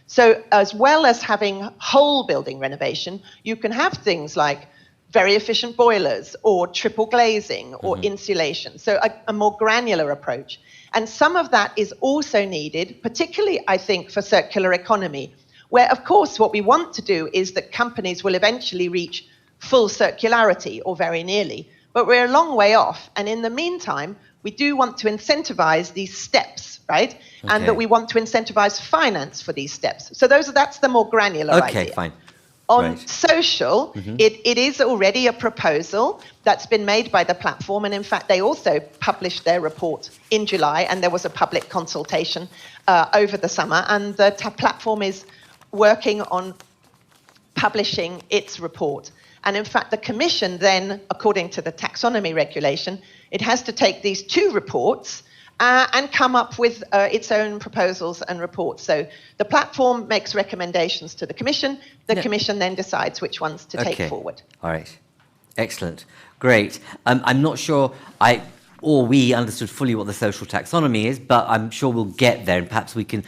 So as well as having whole building renovation, you can have things like very efficient boilers or triple glazing or insulation. So a more granular approach. And some of that is also needed, particularly, I think, for circular economy, where, of course, what we want to do is that companies will eventually reach full circularity, or very nearly. But we're a long way off. And in the meantime, we do want to incentivize these steps, right? Okay. And that we want to incentivize finance for these steps. So that's the more granular idea. Okay, fine. On social, it is already a proposal that's been made by the platform. And in fact, they also published their report in July, and there was a public consultation over the summer. And the platform is working on publishing its report. And in fact, the Commission then, according to the taxonomy regulation, it has to take these two reports and come up with its own proposals and reports. So the platform makes recommendations to the Commission. The Commission then decides which ones to take forward. All right. Excellent. Great. I'm not sure we understood fully what the social taxonomy is, but I'm sure we'll get there, and perhaps we can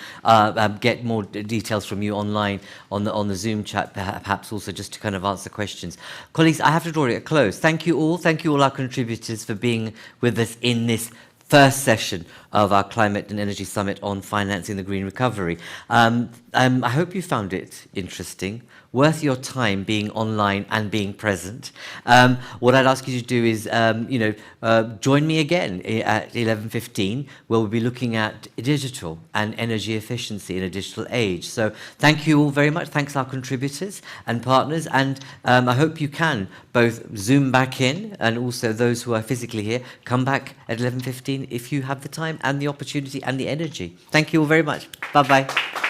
get more details from you online on the Zoom chat, perhaps also just to kind of answer questions. Colleagues, I have to draw it a close. Thank you all our contributors for being with us in this first session of our Climate and Energy Summit on financing the green recovery. I hope you found it interesting, worth your time being online and being present. What I'd ask you to do is, join me again at 11:15, where we'll be looking at digital and energy efficiency in a digital age. So thank you all very much. Thanks our contributors and partners. And I hope you can both Zoom back in, and also those who are physically here, come back at 11:15 if you have the time and the opportunity and the energy. Thank you all very much. Bye-bye.